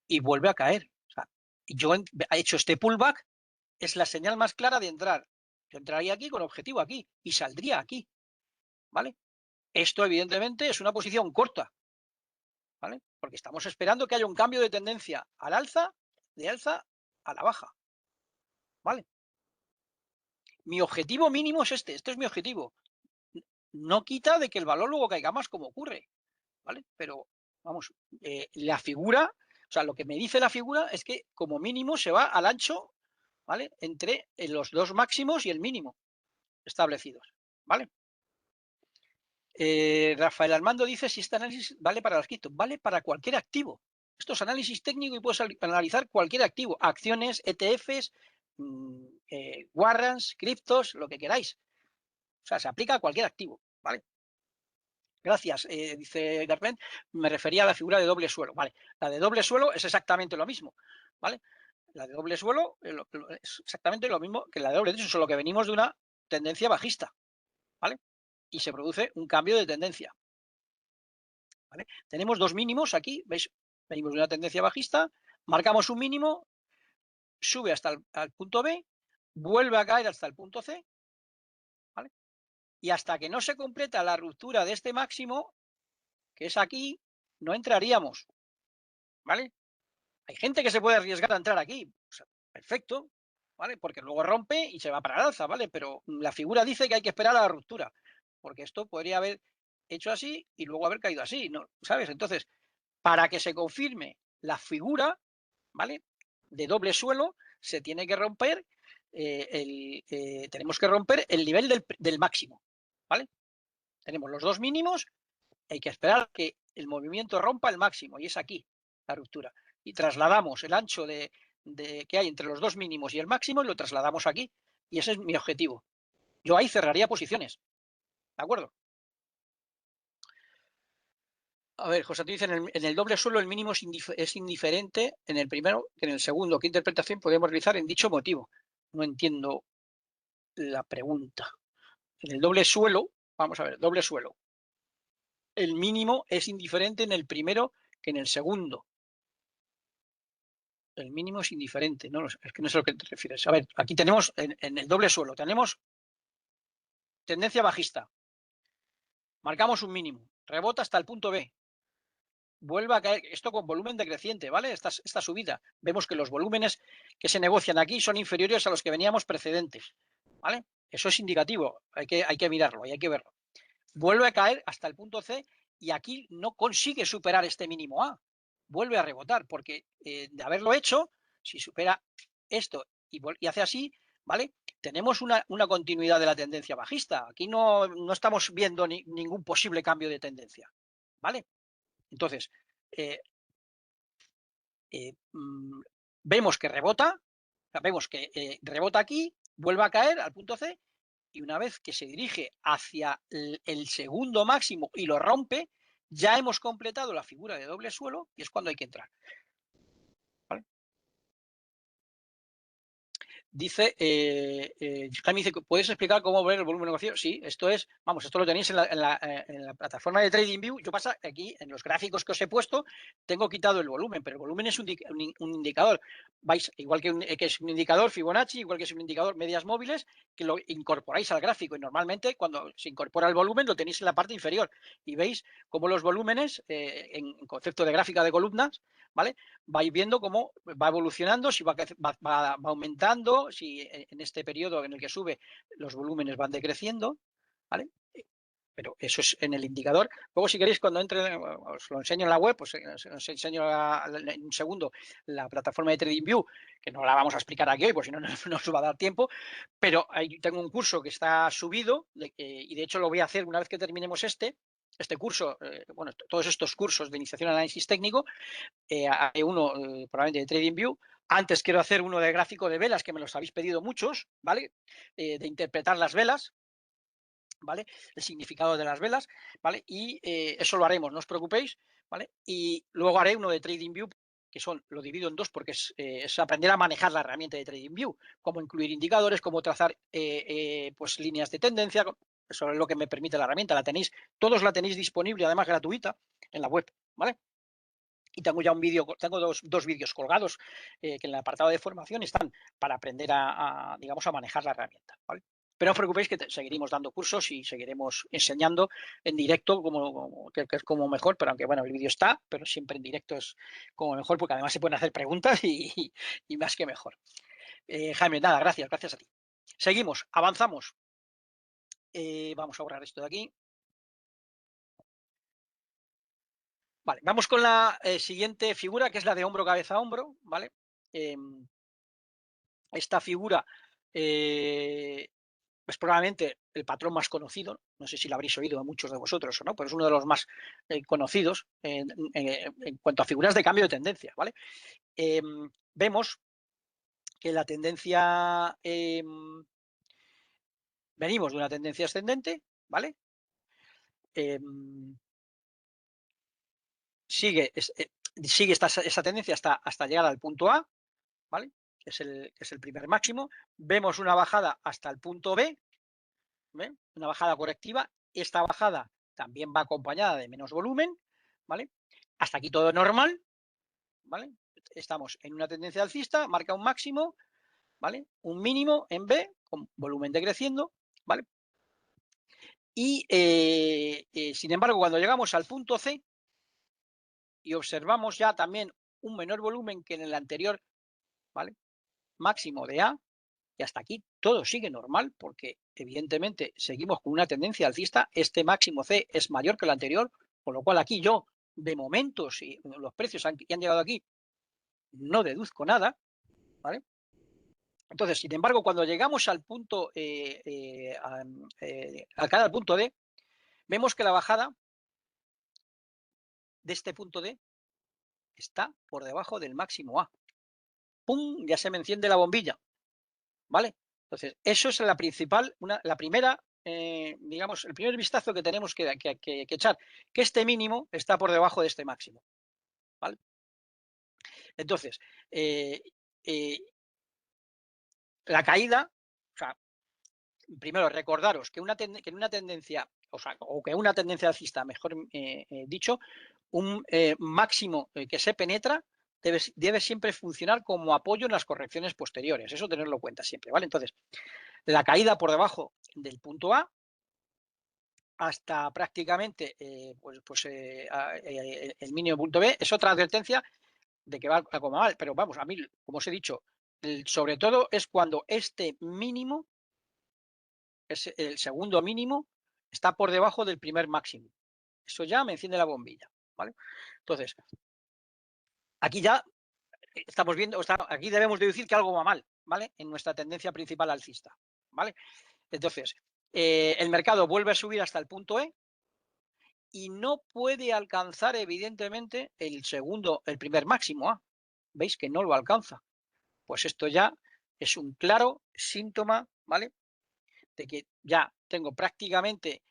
y vuelve a caer. O sea, yo he hecho este pullback, es la señal más clara de entrar. Yo entraría aquí con objetivo aquí y saldría aquí, ¿vale? Esto, evidentemente, es una posición corta, ¿vale? Porque estamos esperando que haya un cambio de tendencia al alza, de alza a la baja, ¿vale? Mi objetivo mínimo es este es mi objetivo. No quita de que el valor luego caiga más, como ocurre, ¿vale? Pero, vamos, la figura, o sea, lo que me dice la figura es que como mínimo se va al ancho, ¿vale?, entre los dos máximos y el mínimo establecidos, ¿vale? Rafael Armando dice si este análisis vale para las cripto, vale para cualquier activo. Esto es análisis técnico y puedes analizar cualquier activo, acciones, ETFs, warrants, criptos, lo que queráis. O sea, se aplica a cualquier activo, ¿vale? Gracias, dice Garland, me refería a la figura de doble suelo, ¿vale? La de doble suelo es exactamente lo mismo, ¿vale? La de doble suelo es exactamente lo mismo que la de doble techo, solo que venimos de una tendencia bajista, ¿vale? Y se produce un cambio de tendencia, ¿vale? Tenemos dos mínimos aquí, ¿veis? Venimos de una tendencia bajista, marcamos un mínimo, sube hasta el punto B, vuelve a caer hasta el punto C, ¿vale? Y hasta que no se completa la ruptura de este máximo, que es aquí, no entraríamos, ¿vale? Hay gente que se puede arriesgar a entrar aquí, o sea, perfecto, ¿vale? Porque luego rompe y se va para el alza, ¿vale? Pero la figura dice que hay que esperar a la ruptura, porque esto podría haber hecho así y luego haber caído así, ¿no? ¿Sabes? Entonces, para que se confirme la figura, ¿vale? De doble suelo, se tiene que romper, tenemos que romper el nivel del máximo, ¿vale? Tenemos los dos mínimos, hay que esperar que el movimiento rompa el máximo, y es aquí la ruptura. Y trasladamos el ancho que hay entre los dos mínimos y el máximo y lo trasladamos aquí. Y ese es mi objetivo. Yo ahí cerraría posiciones. ¿De acuerdo? A ver, José, te dice, en el doble suelo el mínimo es indiferente en el primero que en el segundo. ¿Qué interpretación podemos realizar en dicho motivo? No entiendo la pregunta. En el doble suelo, vamos a ver, doble suelo. El mínimo es indiferente en el primero que en el segundo. El mínimo es indiferente, no, es que no sé a lo que te refieres. A ver, aquí tenemos en el doble suelo, tenemos tendencia bajista. Marcamos un mínimo, rebota hasta el punto B. Vuelve a caer, esto con volumen decreciente, ¿vale? Esta subida. Vemos que los volúmenes que se negocian aquí son inferiores a los que veníamos precedentes, ¿vale? Eso es indicativo, hay que mirarlo y hay que verlo. Vuelve a caer hasta el punto C y aquí no consigue superar este mínimo A. Vuelve a rebotar porque de haberlo hecho, si supera esto y hace así, ¿vale? Tenemos una continuidad de la tendencia bajista. Aquí no estamos viendo ningún posible cambio de tendencia, ¿vale? Entonces, eh, vemos que rebota, vemos que rebota aquí, vuelve a caer al punto C y una vez que se dirige hacia el segundo máximo y lo rompe, ya hemos completado la figura de doble suelo y es cuando hay que entrar. ¿Vale? Dice, Jaime dice, ¿puedes explicar cómo ver el volumen negociado? Sí, esto lo tenéis en la plataforma de TradingView. Yo pasa aquí, en los gráficos que os he puesto, tengo quitado el volumen, pero el volumen es un indicador. Vais, igual que es un indicador Fibonacci, igual que es un indicador medias móviles, que lo incorporáis al gráfico. Y normalmente cuando se incorpora el volumen lo tenéis en la parte inferior. Y veis cómo los volúmenes, en concepto de gráfica de columnas, ¿vale? Vais viendo cómo va evolucionando, si va aumentando, si en este periodo en el que sube los volúmenes van decreciendo, ¿vale? Pero eso es en el indicador. Luego, si queréis, cuando entre, os lo enseño en la web, pues os enseño en un segundo la plataforma de TradingView, que no la vamos a explicar aquí hoy, pues si no, no nos va a dar tiempo, pero ahí tengo un curso que está subido y de hecho lo voy a hacer una vez que terminemos este curso, bueno, todos estos cursos de iniciación al análisis técnico, hay uno probablemente de TradingView. Antes quiero hacer uno de gráfico de velas, que me los habéis pedido muchos, ¿vale? De interpretar las velas, ¿vale? El significado de las velas, ¿vale? Y eso lo haremos, no os preocupéis, ¿vale? Y luego haré uno de TradingView, que lo divido en dos porque es aprender a manejar la herramienta de TradingView, cómo incluir indicadores, cómo trazar pues líneas de tendencia. Eso es lo que me permite la herramienta. Todos la tenéis disponible, además gratuita, en la web, ¿vale? Y tengo ya un vídeo, tengo dos vídeos colgados que en el apartado de formación están para aprender digamos, a manejar la herramienta, ¿vale? Pero no os preocupéis que seguiremos dando cursos y seguiremos enseñando en directo que es como mejor, pero aunque bueno, el vídeo está, pero siempre en directo es como mejor porque además se pueden hacer preguntas y más que mejor. Jaime, nada, gracias a ti. Seguimos, avanzamos. Vamos a borrar esto de aquí. Vale, vamos con la siguiente figura, que es la de hombro, cabeza, hombro, ¿vale? Esta figura es probablemente el patrón más conocido, no sé si lo habréis oído a muchos de vosotros o no, pero es uno de los más conocidos en cuanto a figuras de cambio de tendencia, ¿vale? Vemos que la tendencia, venimos de una tendencia ascendente, ¿vale? Sigue esa tendencia hasta llegar al punto A, ¿vale? Que es el primer máximo. Vemos una bajada hasta el punto B, ¿ve? Una bajada correctiva. Esta bajada también va acompañada de menos volumen, ¿vale? Hasta aquí todo normal, ¿vale? Estamos en una tendencia alcista, marca un máximo, ¿vale? Un mínimo en B, con volumen decreciendo, ¿vale? Y, sin embargo, cuando llegamos al punto C y observamos ya también un menor volumen que en el anterior, ¿vale? Máximo de A, Y hasta aquí todo sigue normal porque evidentemente seguimos con una tendencia alcista. Este máximo C es mayor que el anterior, con lo cual aquí yo, de momento, si los precios han llegado aquí, no deduzco nada, ¿vale? Entonces, sin embargo, cuando llegamos al punto, al canal punto D, vemos que la bajada de este punto D está por debajo del máximo A. ¡Pum! Ya se me enciende la bombilla, ¿vale? Entonces, eso es la principal, la primera, digamos, el primer vistazo que tenemos que echar, que este mínimo está por debajo de este máximo, ¿vale? Entonces, eh, eh, la caída, o sea, primero recordaros que en una tendencia, o sea, o que una tendencia alcista, mejor dicho, un máximo que se penetra debe siempre funcionar como apoyo en las correcciones posteriores. Eso tenerlo en cuenta siempre, ¿vale? Entonces, la caída por debajo del punto A hasta prácticamente el mínimo punto B es otra advertencia de que va algo mal, pero vamos, a mí, como os he dicho, sobre todo es cuando este mínimo, es el segundo mínimo, está por debajo del primer máximo. Eso ya me enciende la bombilla, ¿vale? Entonces, aquí ya estamos viendo, aquí debemos deducir que algo va mal, ¿vale? En nuestra tendencia principal alcista, ¿vale? Entonces, el mercado vuelve a subir hasta el punto E y no puede alcanzar, evidentemente, el primer máximo A. ¿Veis que no lo alcanza? Pues esto ya es un claro síntoma, ¿vale? De que ya tengo prácticamente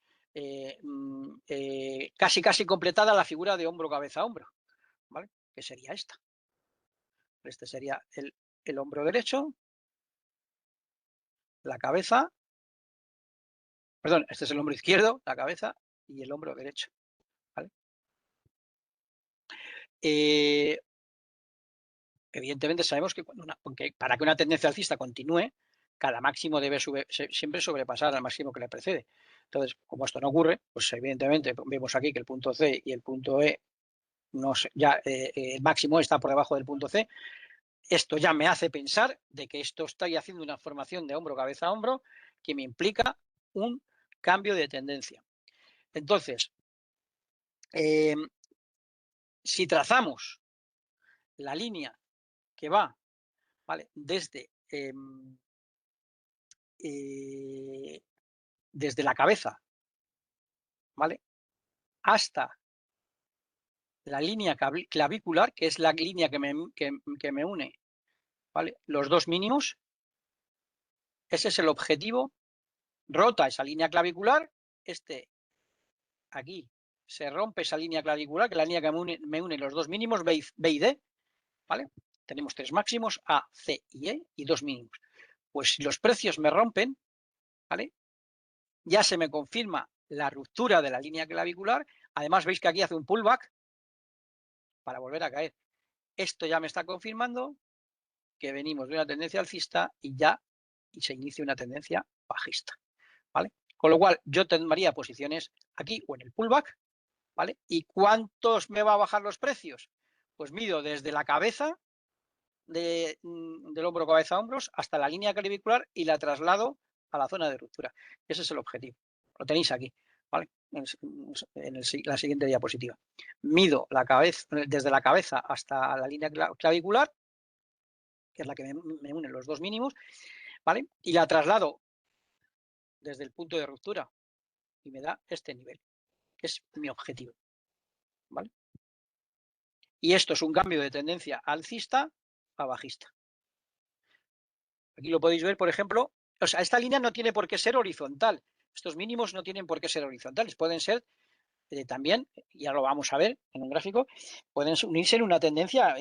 casi completada la figura de hombro, cabeza, hombro, ¿vale? Que sería esta. Este sería el hombro derecho, la cabeza, perdón, este es el hombro izquierdo, la cabeza y el hombro derecho, ¿vale? Evidentemente sabemos que para que una tendencia alcista continúe, cada máximo debe siempre sobrepasar al máximo que le precede. Entonces, como esto no ocurre, pues evidentemente vemos aquí que el punto C y el punto E, el máximo está por debajo del punto C. Esto ya me hace pensar de que esto estoy haciendo una formación de hombro, cabeza, hombro, que me implica un cambio de tendencia. Entonces, si trazamos la línea que va, ¿vale? Desde la cabeza, ¿vale? Hasta la línea clavicular, que es la línea que me une, ¿vale? Los dos mínimos. Ese es el objetivo. Rota esa línea clavicular. Aquí se rompe esa línea clavicular, que es la línea que me une los dos mínimos, B y D, ¿vale? Tenemos tres máximos, A, C y E, y dos mínimos. Pues si los precios me rompen, ¿vale? Ya se me confirma la ruptura de la línea clavicular. Además, veis que aquí hace un pullback para volver a caer. Esto ya me está confirmando que venimos de una tendencia alcista y se inicia una tendencia bajista, ¿vale? Con lo cual, yo tomaría posiciones aquí o en el pullback, ¿vale? ¿Y cuántos me va a bajar los precios? Pues mido desde la cabeza del hombro, cabeza, hombros, hasta la línea clavicular y la traslado a la zona de ruptura. Ese es el objetivo. Lo tenéis aquí, ¿vale? En la siguiente diapositiva. Mido la cabeza, desde la cabeza hasta la línea clavicular, que es la que me une los dos mínimos, ¿vale? Y la traslado desde el punto de ruptura y me da este nivel, que es mi objetivo, ¿vale? Y esto es un cambio de tendencia alcista a bajista. Aquí lo podéis ver, por ejemplo, o sea, esta línea no tiene por qué ser horizontal. Estos mínimos no tienen por qué ser horizontales, pueden ser también, ya lo vamos a ver en un gráfico, pueden unirse en una tendencia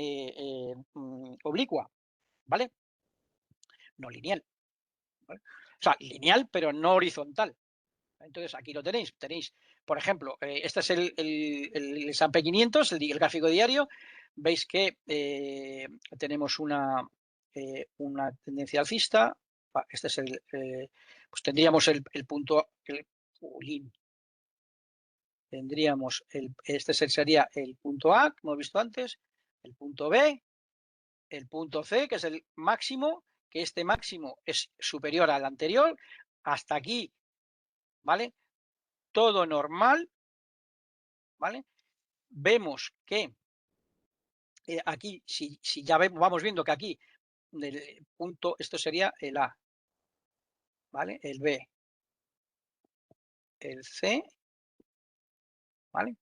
oblicua, ¿vale? No lineal, ¿vale? O sea, lineal, pero no horizontal. Entonces, aquí lo tenéis. Tenéis, por ejemplo, este es el S&P 500, el gráfico diario. Veis que tenemos una tendencia alcista. Este es pues tendríamos el punto, tendríamos este sería el punto A, como hemos visto antes, el punto B, el punto C, que es el máximo, que este máximo es superior al anterior, hasta aquí, ¿vale? Todo normal, ¿vale? Vemos que aquí, si ya vamos viendo que aquí, del punto, esto sería el A, ¿vale? El B, el C, ¿vale?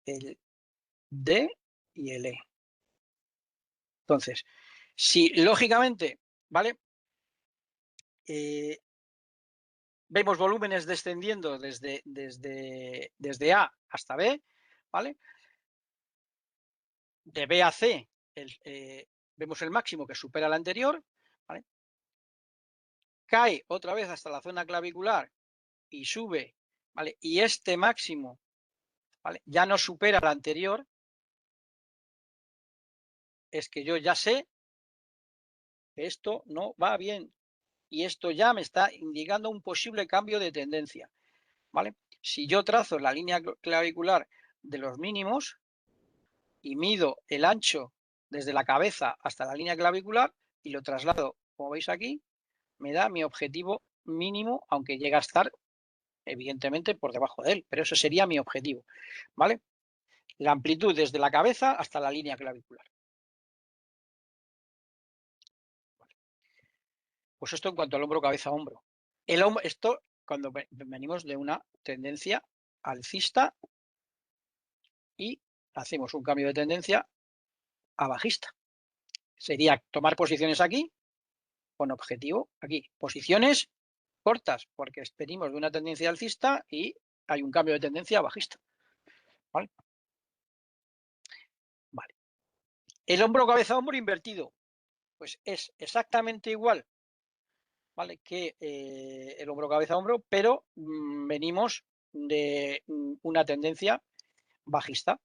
El D y el E. Entonces, si lógicamente, ¿vale? Vemos volúmenes descendiendo desde A hasta B, ¿vale? De B a C vemos el máximo que supera el anterior, ¿vale? Cae otra vez hasta la zona clavicular y sube, ¿vale? Y este máximo, ¿vale? Ya no supera el anterior, es que yo ya sé que esto no va bien y esto ya me está indicando un posible cambio de tendencia, ¿vale? Si yo trazo la línea clavicular de los mínimos y mido el ancho desde la cabeza hasta la línea clavicular y lo traslado, como veis aquí, me da mi objetivo mínimo, aunque llega a estar evidentemente por debajo de él, pero eso sería mi objetivo, ¿vale? La amplitud desde la cabeza hasta la línea clavicular. Pues esto en cuanto al hombro, cabeza, hombro. Esto cuando venimos de una tendencia alcista y hacemos un cambio de tendencia a bajista. Sería tomar posiciones aquí con objetivo aquí. Posiciones cortas porque venimos de una tendencia alcista y hay un cambio de tendencia bajista. ¿Vale? Vale. El hombro, cabeza, hombro invertido. Pues es exactamente igual, ¿vale? Que el hombro, cabeza, hombro, pero venimos de una tendencia bajista,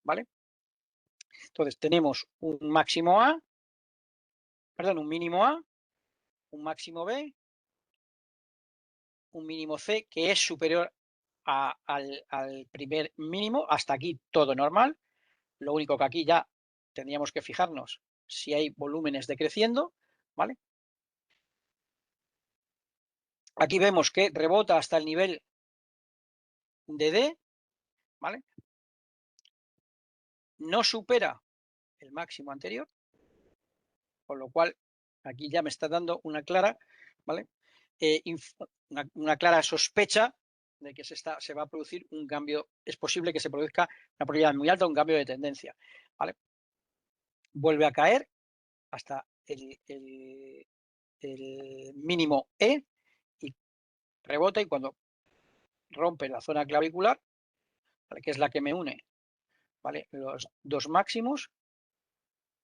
¿vale? Entonces tenemos un máximo A, perdón, un mínimo A, un máximo B, un mínimo C que es superior al primer mínimo, hasta aquí todo normal. Lo único que aquí ya tendríamos que fijarnos si hay volúmenes decreciendo, ¿vale? Aquí vemos que rebota hasta el nivel de D, ¿vale? No supera el máximo anterior, con lo cual aquí ya me está dando una clara, ¿vale? Una clara sospecha de que se va a producir un cambio, es posible que se produzca una probabilidad muy alta, un cambio de tendencia, ¿vale? Vuelve a caer hasta el mínimo E y rebota, y cuando rompe la zona clavicular, ¿vale? Que es la que me une, ¿vale? Los dos máximos,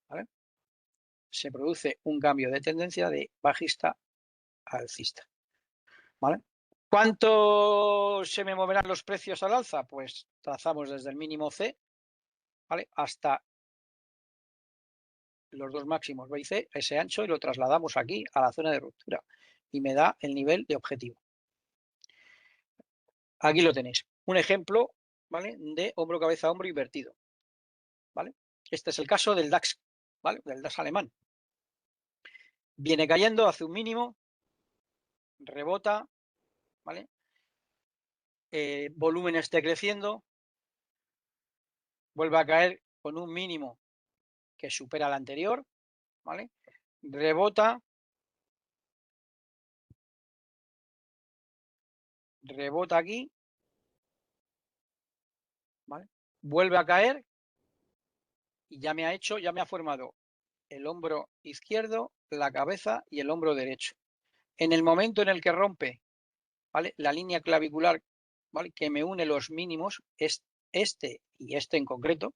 ¿vale? Se produce un cambio de tendencia de bajista a alcista, ¿vale? ¿Cuánto se me moverán los precios al alza? Pues trazamos desde el mínimo C, ¿vale? Hasta los dos máximos B y C, ese ancho, y lo trasladamos aquí a la zona de ruptura y me da el nivel de objetivo. Aquí lo tenéis. Un ejemplo, ¿vale? De hombro, cabeza, hombro invertido, ¿vale? Este es el caso del DAX, ¿vale? Del DAX alemán. Viene cayendo, hace un mínimo, rebota, ¿vale? Volumen esté creciendo, vuelve a caer con un mínimo que supera el anterior, ¿vale? Rebota, aquí, ¿vale? Vuelve a caer y ya me ha formado el hombro izquierdo, la cabeza y el hombro derecho. En el momento en el que rompe, ¿vale? La línea clavicular, ¿vale? Que me une los mínimos, es este y este en concreto,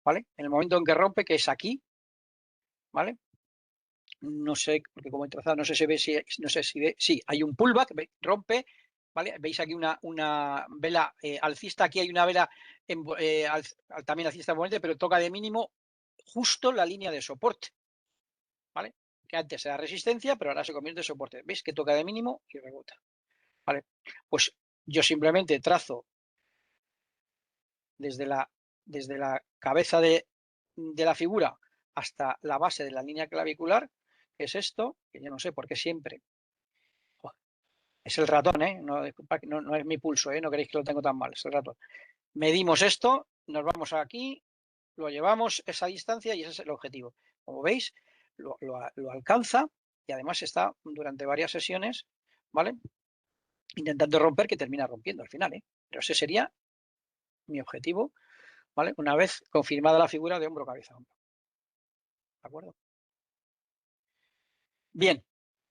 ¿vale? En el momento en que rompe, que es aquí, ¿vale? No sé, porque como he trazado, no sé si ve, no sé si ve, sí, hay un pullback, rompe, ¿vale? Veis aquí una vela alcista, aquí hay una vela también alcista en pero toca de mínimo justo la línea de soporte, ¿vale? Que antes era resistencia, pero ahora se convierte en soporte. ¿Veis que toca de mínimo y rebota? ¿Vale? Pues yo simplemente trazo desde la cabeza de la figura hasta la base de la línea clavicular, que es esto, que yo no sé por qué siempre. Es el ratón, no, no es mi pulso, no queréis que lo tengo tan mal, es el ratón. Medimos esto, nos vamos aquí, lo llevamos esa distancia y ese es el objetivo. Como veis, lo alcanza y además está durante varias sesiones, ¿vale? Intentando romper, que termina rompiendo al final, Pero ese sería mi objetivo, ¿vale? Una vez confirmada la figura de hombro, cabeza, hombro. ¿De acuerdo? Bien,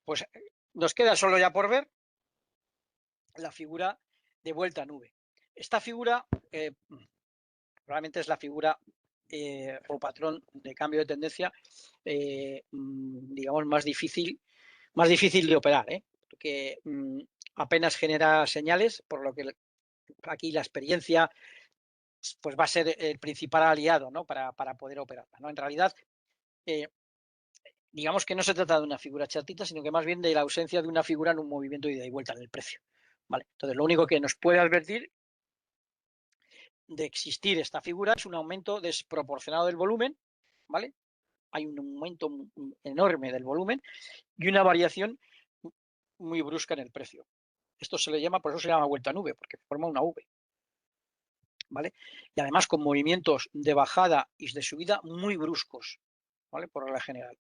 pues nos queda solo ya por ver la figura de vuelta a nube. Esta figura probablemente es la figura o patrón de cambio de tendencia, digamos, más difícil de operar, porque apenas genera señales, por lo que aquí la experiencia pues va a ser el principal aliado, ¿no? para poder operarla, ¿no? En realidad, digamos que no se trata de una figura chatita, sino que más bien de la ausencia de una figura en un movimiento de ida y vuelta en el precio. ¿Vale? Entonces, lo único que nos puede advertir de existir esta figura es un aumento desproporcionado del volumen, ¿vale? Hay un aumento enorme del volumen y una variación muy brusca en el precio. Esto se le llama, por eso se llama vuelta a nube, porque forma una V, ¿vale? Y además con movimientos de bajada y de subida muy bruscos, ¿vale? Por regla general.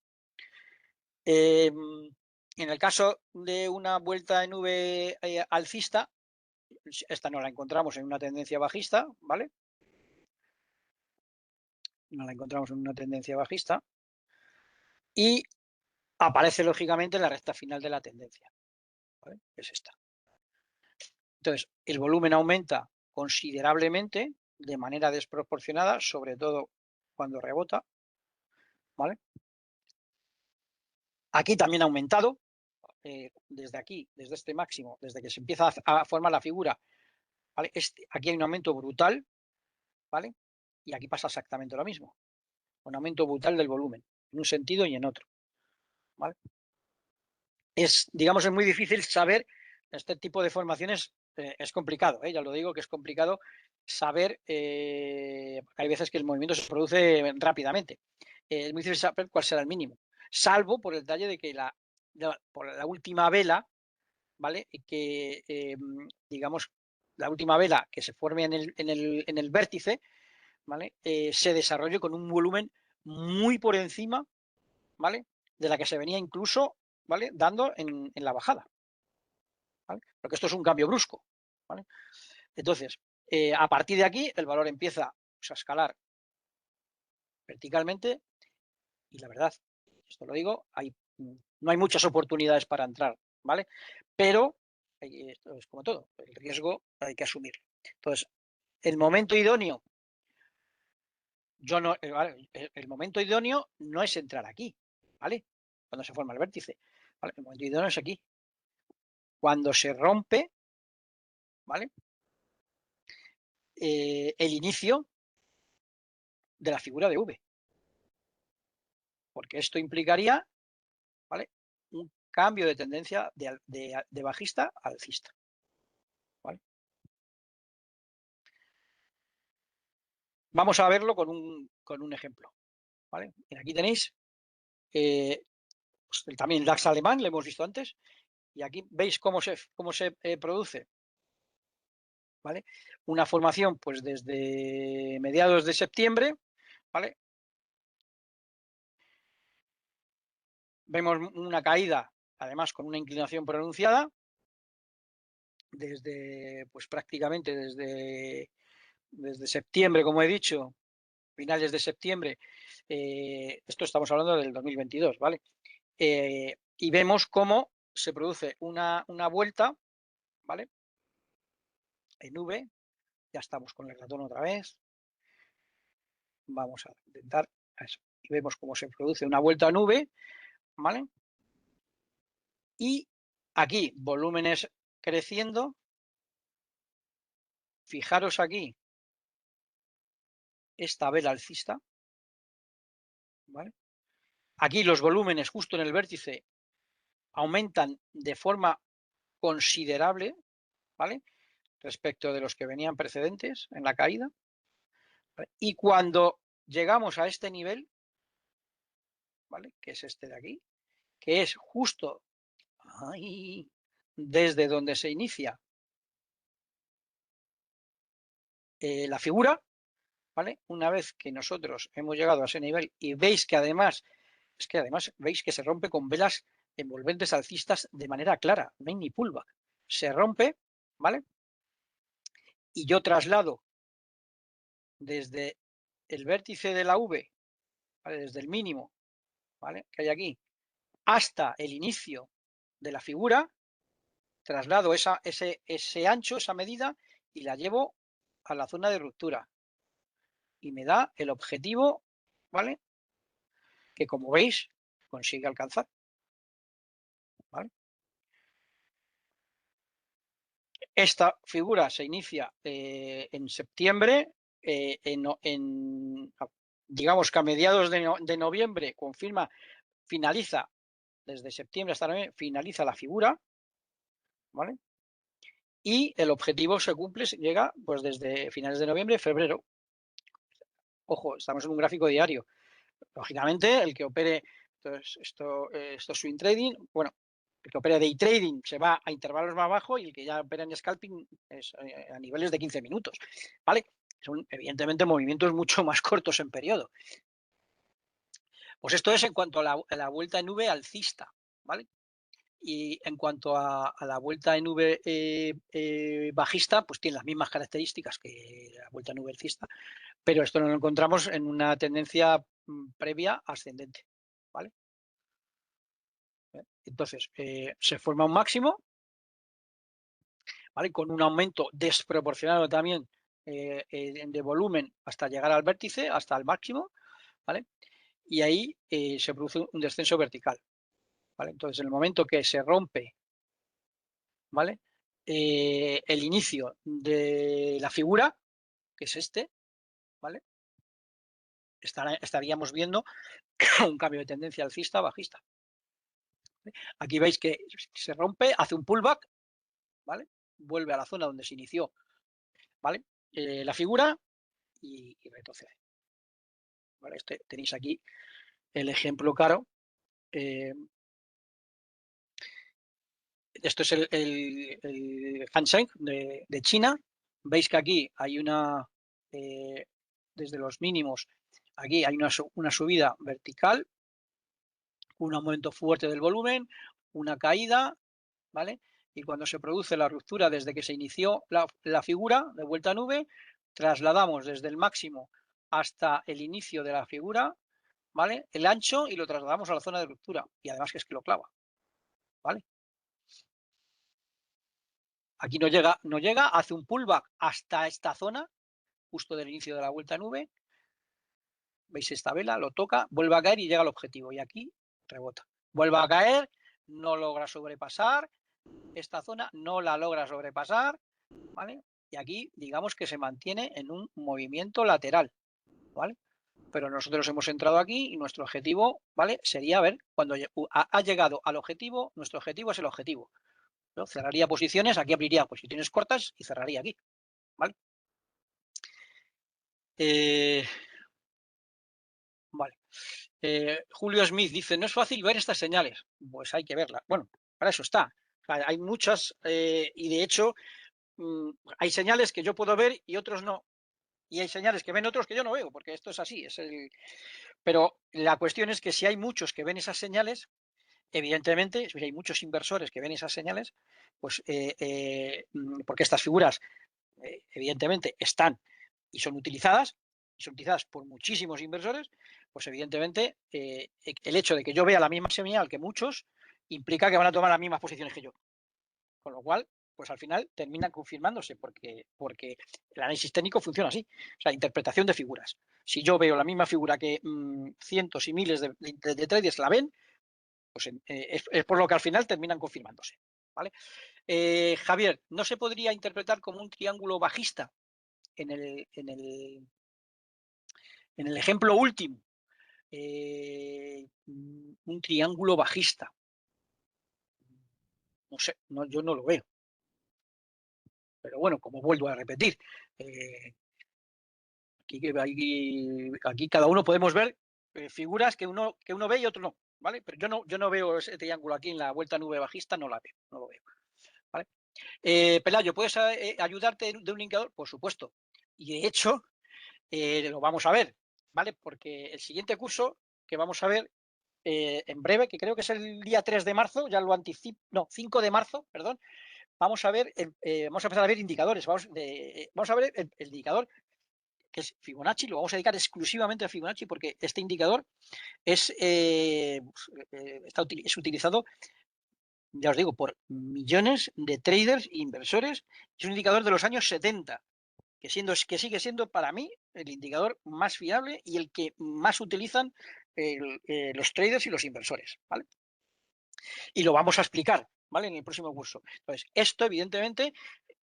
En el caso de una vuelta en V alcista, esta no la encontramos en una tendencia bajista, ¿vale? No la encontramos en una tendencia bajista. Y aparece lógicamente en la recta final de la tendencia, ¿vale? Es esta. Entonces, el volumen aumenta considerablemente, de manera desproporcionada, sobre todo cuando rebota, ¿vale? Aquí también ha aumentado, desde aquí, desde este máximo, desde que se empieza a formar la figura, ¿vale? Aquí hay un aumento brutal, ¿vale? Y aquí pasa exactamente lo mismo, un aumento brutal del volumen, en un sentido y en otro, ¿vale? Digamos, es muy difícil saber este tipo de formaciones, es complicado, ya lo digo que es complicado saber, hay veces que el movimiento se produce rápidamente, es muy difícil saber cuál será el mínimo, salvo por el detalle de que por la última vela, ¿vale? Que digamos, la última vela que se forme en el vértice, ¿vale? Se desarrolle con un volumen muy por encima, ¿vale? De la que se venía incluso, ¿vale? Dando en la bajada, ¿vale? Porque esto es un cambio brusco, ¿vale? Entonces, a partir de aquí, el valor empieza pues, a escalar verticalmente y la verdad, esto lo digo, no hay muchas oportunidades para entrar, ¿vale? Pero esto es como todo, el riesgo hay que asumirlo. Entonces, el momento idóneo, el momento idóneo no es entrar aquí, ¿vale? Cuando se forma el vértice, ¿vale? El momento idóneo es aquí. Cuando se rompe, ¿vale? El inicio de la figura de V, porque esto implicaría, ¿vale? Un cambio de tendencia de bajista a alcista, ¿vale? Vamos a verlo con un ejemplo, ¿vale? Aquí tenéis pues, también el DAX alemán, lo hemos visto antes, y aquí veis cómo se produce, ¿vale? Una formación pues desde mediados de septiembre, ¿vale? Vemos una caída, además con una inclinación pronunciada, desde, pues prácticamente desde septiembre, como he dicho, finales de septiembre, esto estamos hablando del 2022, ¿vale? Y vemos cómo se produce una vuelta, ¿vale? En V, ya estamos con el ratón otra vez, vamos a intentar eso, y vemos cómo se produce una vuelta en V, ¿vale? Y aquí, volúmenes creciendo, fijaros aquí, esta vela alcista, ¿vale? Aquí los volúmenes justo en el vértice aumentan de forma considerable, ¿vale? Respecto de los que venían precedentes en la caída. ¿Vale? Y cuando llegamos a este nivel, ¿vale? Que es este de aquí, que es justo ahí, desde donde se inicia la figura, ¿vale? Una vez que nosotros hemos llegado a ese nivel y veis que además, veis que se rompe con velas envolventes alcistas de manera clara, no hay ni pullback. Se rompe, ¿vale? Y yo traslado desde el vértice de la V, ¿vale? Desde el mínimo, ¿vale? Que hay aquí, hasta el inicio de la figura, traslado ese ancho, esa medida, y la llevo a la zona de ruptura. Y me da el objetivo, ¿vale? Que como veis, consigue alcanzar, ¿vale? Esta figura se inicia en septiembre, digamos que a mediados de noviembre finaliza, desde septiembre hasta noviembre, finaliza la figura, ¿vale? Y el objetivo se cumple, llega pues desde finales de noviembre, febrero. Ojo, estamos en un gráfico diario. Lógicamente, el que opere, entonces esto es swing trading, bueno, el que opera day trading se va a intervalos más bajos y el que ya opera en scalping es a niveles de 15 minutos, ¿vale? Son evidentemente movimientos mucho más cortos en periodo. Pues esto es en cuanto a la vuelta en V alcista, ¿vale? Y en cuanto a la vuelta en V bajista, pues tiene las mismas características que la vuelta en V alcista, pero esto lo encontramos en una tendencia previa ascendente, ¿vale? Entonces, se forma un máximo, ¿vale? Con un aumento desproporcionado también de volumen hasta llegar al vértice, hasta el máximo, ¿vale? Y ahí se produce un descenso vertical, ¿vale? Entonces, en el momento que se rompe, ¿vale? El inicio de la figura, que es este, ¿vale? Estaríamos viendo un cambio de tendencia alcista bajista. Aquí veis que se rompe, hace un pullback, ¿vale? Vuelve a la zona donde se inició, ¿vale? La figura y retrocede, ¿vale? Tenéis aquí el ejemplo claro. Esto es el Hang Seng de China. Veis que aquí hay desde los mínimos, aquí hay una subida vertical, un aumento fuerte del volumen, una caída, ¿vale? Y cuando se produce la ruptura desde que se inició la figura de vuelta a nube, trasladamos desde el máximo hasta el inicio de la figura, ¿vale? El ancho y lo trasladamos a la zona de ruptura. Y además que es que lo clava, ¿vale? Aquí no llega, hace un pullback hasta esta zona, justo del inicio de la vuelta a nube. Veis esta vela, lo toca, vuelve a caer y llega al objetivo. Y aquí rebota. Vuelve a caer, no logra sobrepasar esta zona, no la logra sobrepasar, ¿vale? Y aquí digamos que se mantiene en un movimiento lateral, ¿vale? Pero nosotros hemos entrado aquí y nuestro objetivo, ¿vale? Sería ver cuando ha llegado al objetivo, nuestro objetivo es el objetivo, ¿no? Cerraría posiciones, aquí abriría posiciones cortas y cerraría aquí, ¿vale? Vale. Julio Smith dice, no es fácil ver estas señales. Pues hay que verlas. Bueno, para eso está. O sea, hay muchas y de hecho hay señales que yo puedo ver y otros no. Y hay señales que ven otros que yo no veo, porque esto es así. Pero la cuestión es que si hay muchos que ven esas señales, evidentemente, si hay muchos inversores que ven esas señales, pues porque estas figuras evidentemente están y son utilizadas por muchísimos inversores, pues evidentemente el hecho de que yo vea la misma señal que muchos implica que van a tomar las mismas posiciones que yo. Con lo cual, pues al final terminan confirmándose porque el análisis técnico funciona así. O sea, interpretación de figuras. Si yo veo la misma figura que cientos y miles de traders la ven, pues es por lo que al final terminan confirmándose. ¿Vale? Javier, ¿no se podría interpretar como un triángulo bajista en el ejemplo último? Un triángulo bajista. No sé, yo no lo veo. Pero bueno, como vuelvo a repetir, aquí cada uno podemos ver figuras que uno ve y otro no, ¿vale? Pero yo no veo ese triángulo aquí en la vuelta nube bajista, no la veo, no lo veo, ¿vale? Pelayo, ¿puedes ayudarte de un indicador? Por supuesto. Y de hecho, lo vamos a ver, ¿vale? Porque el siguiente curso que vamos a ver en breve, que creo que es el día 3 de marzo, ya lo anticipo, no, 5 de marzo, perdón, vamos a ver, vamos a empezar a ver indicadores, vamos a ver el indicador que es Fibonacci, lo vamos a dedicar exclusivamente a Fibonacci porque este indicador es, es utilizado, ya os digo, por millones de traders e inversores. Es un indicador de los años 70, que sigue siendo para mí el indicador más fiable y el que más utilizan los traders y los inversores, ¿vale? Y lo vamos a explicar, ¿vale? En el próximo curso. Entonces, esto evidentemente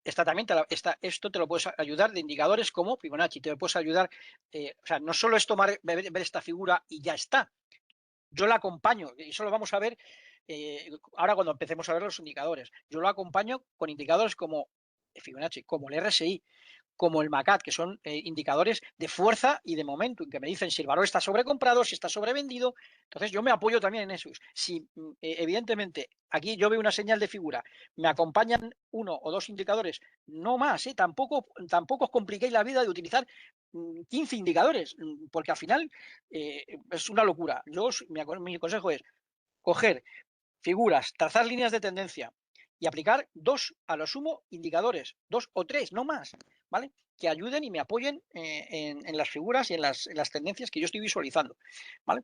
esto te lo puedes ayudar de indicadores como Fibonacci, te lo puedes ayudar, o sea, no solo es ver esta figura y ya está. Yo la acompaño, y eso lo vamos a ver ahora cuando empecemos a ver los indicadores. Yo lo acompaño con indicadores como Fibonacci, como el RSI, como el MACAD, que son indicadores de fuerza y de momentum, que me dicen si el valor está sobrecomprado, si está sobrevendido. Entonces yo me apoyo también en esos. Si evidentemente aquí yo veo una señal de figura, me acompañan uno o dos indicadores, no más, tampoco os compliquéis la vida de utilizar 15 indicadores, porque al final es una locura. Mi consejo es coger figuras, trazar líneas de tendencia y aplicar dos, a lo sumo, indicadores, dos o tres, no más, ¿vale? Que ayuden y me apoyen en las figuras y en las tendencias que yo estoy visualizando, ¿vale?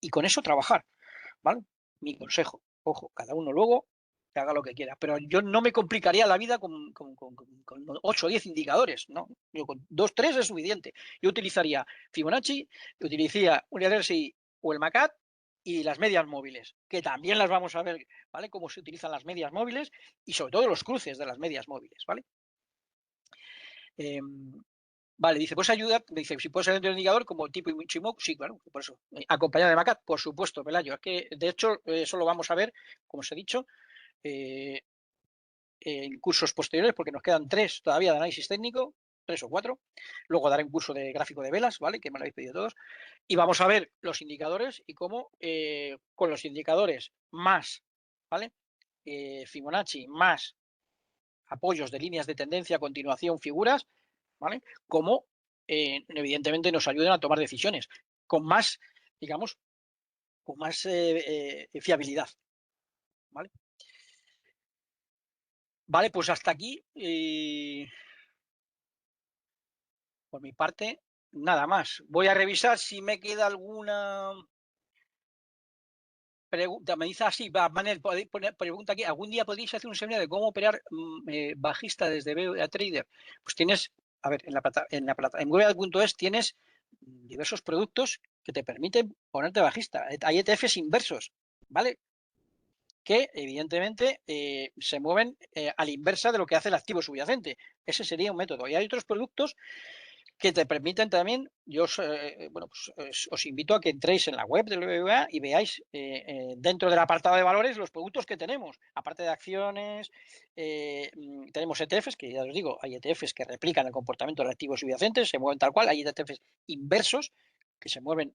Y con eso trabajar, ¿vale? Mi consejo. Ojo, cada uno luego que haga lo que quiera, pero yo no me complicaría la vida con 8 o 10 indicadores, no, yo con 2, 3 es suficiente. Yo utilizaría Fibonacci, utilizaría un RSI o el MACAD y las medias móviles, que también las vamos a ver, ¿vale? Cómo se utilizan las medias móviles y sobre todo los cruces de las medias móviles, ¿vale? Vale, dice, ¿puedes ayudar? Dice, si puedes ayudar el indicador como tipo Ichimoku, sí, claro, por eso. Acompañado de MACAD, por supuesto, Pelayo. Es que, de hecho, eso lo vamos a ver, como os he dicho, en cursos posteriores, porque nos quedan 3 todavía de análisis técnico, 3 o 4. Luego daré un curso de gráfico de velas, ¿vale? Que me lo habéis pedido todos. Y vamos a ver los indicadores y cómo con los indicadores más, ¿vale? Fibonacci más apoyos de líneas de tendencia, continuación, figuras, ¿vale? Cómo evidentemente nos ayudan a tomar decisiones con más, digamos, con más fiabilidad, ¿vale? Vale, pues hasta aquí. Por mi parte, nada más. Voy a revisar si me queda alguna pregunta. Me dice así, Manel, pregunta aquí, ¿algún día podéis hacer un seminario de cómo operar bajista desde BBVA Trader? Pues tienes, a ver, en BBVA.es tienes diversos productos que te permiten ponerte bajista. Hay ETFs inversos, ¿vale? Que evidentemente se mueven a la inversa de lo que hace el activo subyacente. Ese sería un método. Y hay otros productos que te permiten también, yo bueno, pues, os invito a que entréis en la web del BBVA y veáis dentro del apartado de valores los productos que tenemos. Aparte de acciones, tenemos ETFs, que ya os digo, hay ETFs que replican el comportamiento del activo subyacente, se mueven tal cual, hay ETFs inversos que se mueven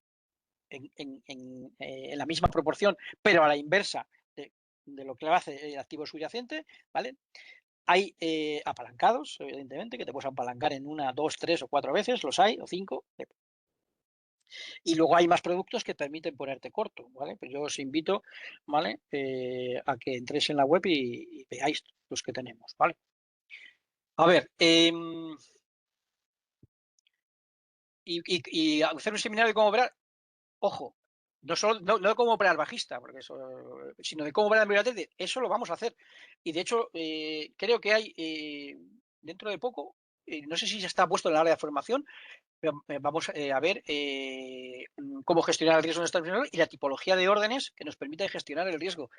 en la misma proporción, pero a la inversa de lo que hace el activo subyacente, ¿vale? Hay apalancados, evidentemente, que te puedes apalancar en 1, 2, 3 o 4 veces, los hay, o 5. Y luego hay más productos que permiten ponerte corto, ¿vale? Pues yo os invito, ¿vale? A que entréis en la web y veáis los que tenemos, ¿vale? A ver, y hacer un seminario de cómo operar, ojo, no de cómo operar bajista, porque eso, sino de cómo operar en eso lo vamos a hacer. Y de hecho, creo que hay dentro de poco, no sé si ya está puesto en el área de formación, vamos a ver cómo gestionar el riesgo en Estados Unidos y la tipología de órdenes que nos permite gestionar el riesgo.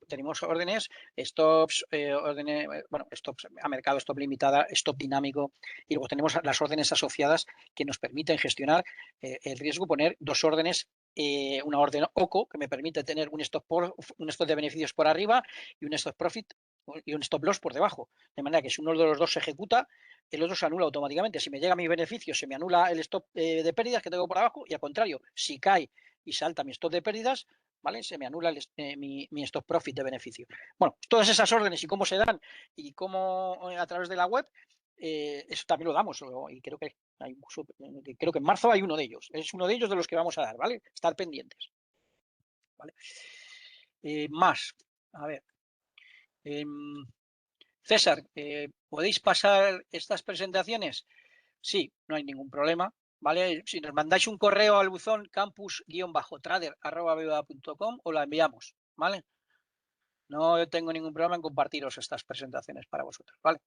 Tenemos órdenes, stops, órdenes, bueno, stops a mercado, stop limitada, stop dinámico, y luego tenemos las órdenes asociadas que nos permiten gestionar el riesgo, poner dos órdenes, una orden OCO que me permite tener un stop de beneficios por arriba y un stop profit y un stop loss por debajo. De manera que si uno de los dos se ejecuta, el otro se anula automáticamente. Si me llega mi beneficio, se me anula el stop de pérdidas que tengo por abajo, y al contrario, si cae y salta mi stop de pérdidas, ¿vale? Se me anula mi stop profit de beneficio. Bueno, todas esas órdenes y cómo se dan y cómo a través de la web, eso también lo damos, y creo que en marzo hay uno de ellos. Es uno de ellos de los que vamos a dar, ¿vale? Estar pendientes. ¿Vale? Más, a ver. César, ¿podéis pasar estas presentaciones? Sí, no hay ningún problema. ¿Vale? Si nos mandáis un correo al buzón campus-trader@bba.com, os la enviamos, ¿vale? No tengo ningún problema en compartiros estas presentaciones para vosotros, ¿vale?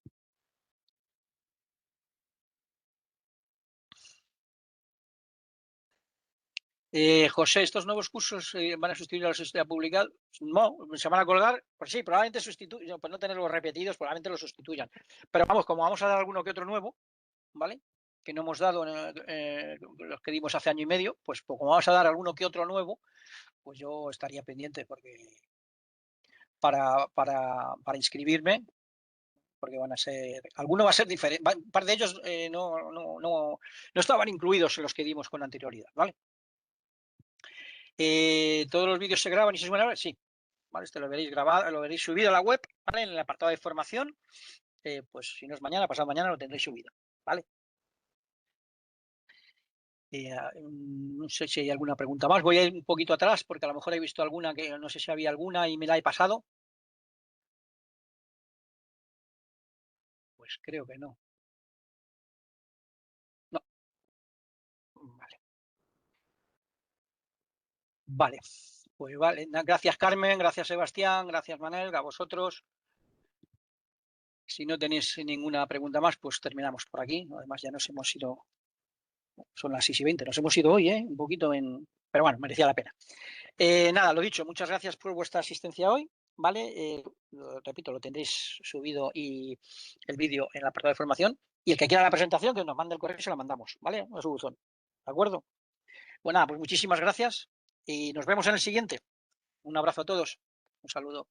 José, ¿estos nuevos cursos van a sustituir a los que ya publicados? No, se van a colgar, pues sí, probablemente sustituyan, pues no tenerlos repetidos, probablemente los sustituyan. Pero vamos, como vamos a dar alguno que otro nuevo, ¿vale? Que no hemos dado los que dimos hace año y medio, pues como vamos a dar alguno que otro nuevo, pues yo estaría pendiente para inscribirme, porque van a ser, alguno va a ser diferente, un par de ellos no estaban incluidos en los que dimos con anterioridad, ¿vale? ¿Todos los vídeos se graban y se suben a ver? Sí, ¿vale? Este lo veréis grabado, lo veréis subido a la web, ¿vale? En el apartado de formación, pues si no es mañana, pasado mañana lo tendréis subido, ¿vale? No sé si hay alguna pregunta más. Voy a ir un poquito atrás porque a lo mejor he visto alguna que no sé si había alguna y me la he pasado. Pues creo que no. No. Vale. Vale. Pues vale. Gracias, Carmen. Gracias, Sebastián. Gracias, Manel. A vosotros. Si no tenéis ninguna pregunta más, pues terminamos por aquí. Además, ya nos hemos ido. Son las 6:20. Nos hemos ido hoy, un poquito en. Pero bueno, merecía la pena. Nada, lo dicho. Muchas gracias por vuestra asistencia hoy. ¿Vale? Lo repito, lo tendréis subido y el vídeo en el apartado de formación. Y el que quiera la presentación, que nos mande el correo y se la mandamos, ¿vale? A su buzón. ¿De acuerdo? Pues nada, pues muchísimas gracias y nos vemos en el siguiente. Un abrazo a todos. Un saludo.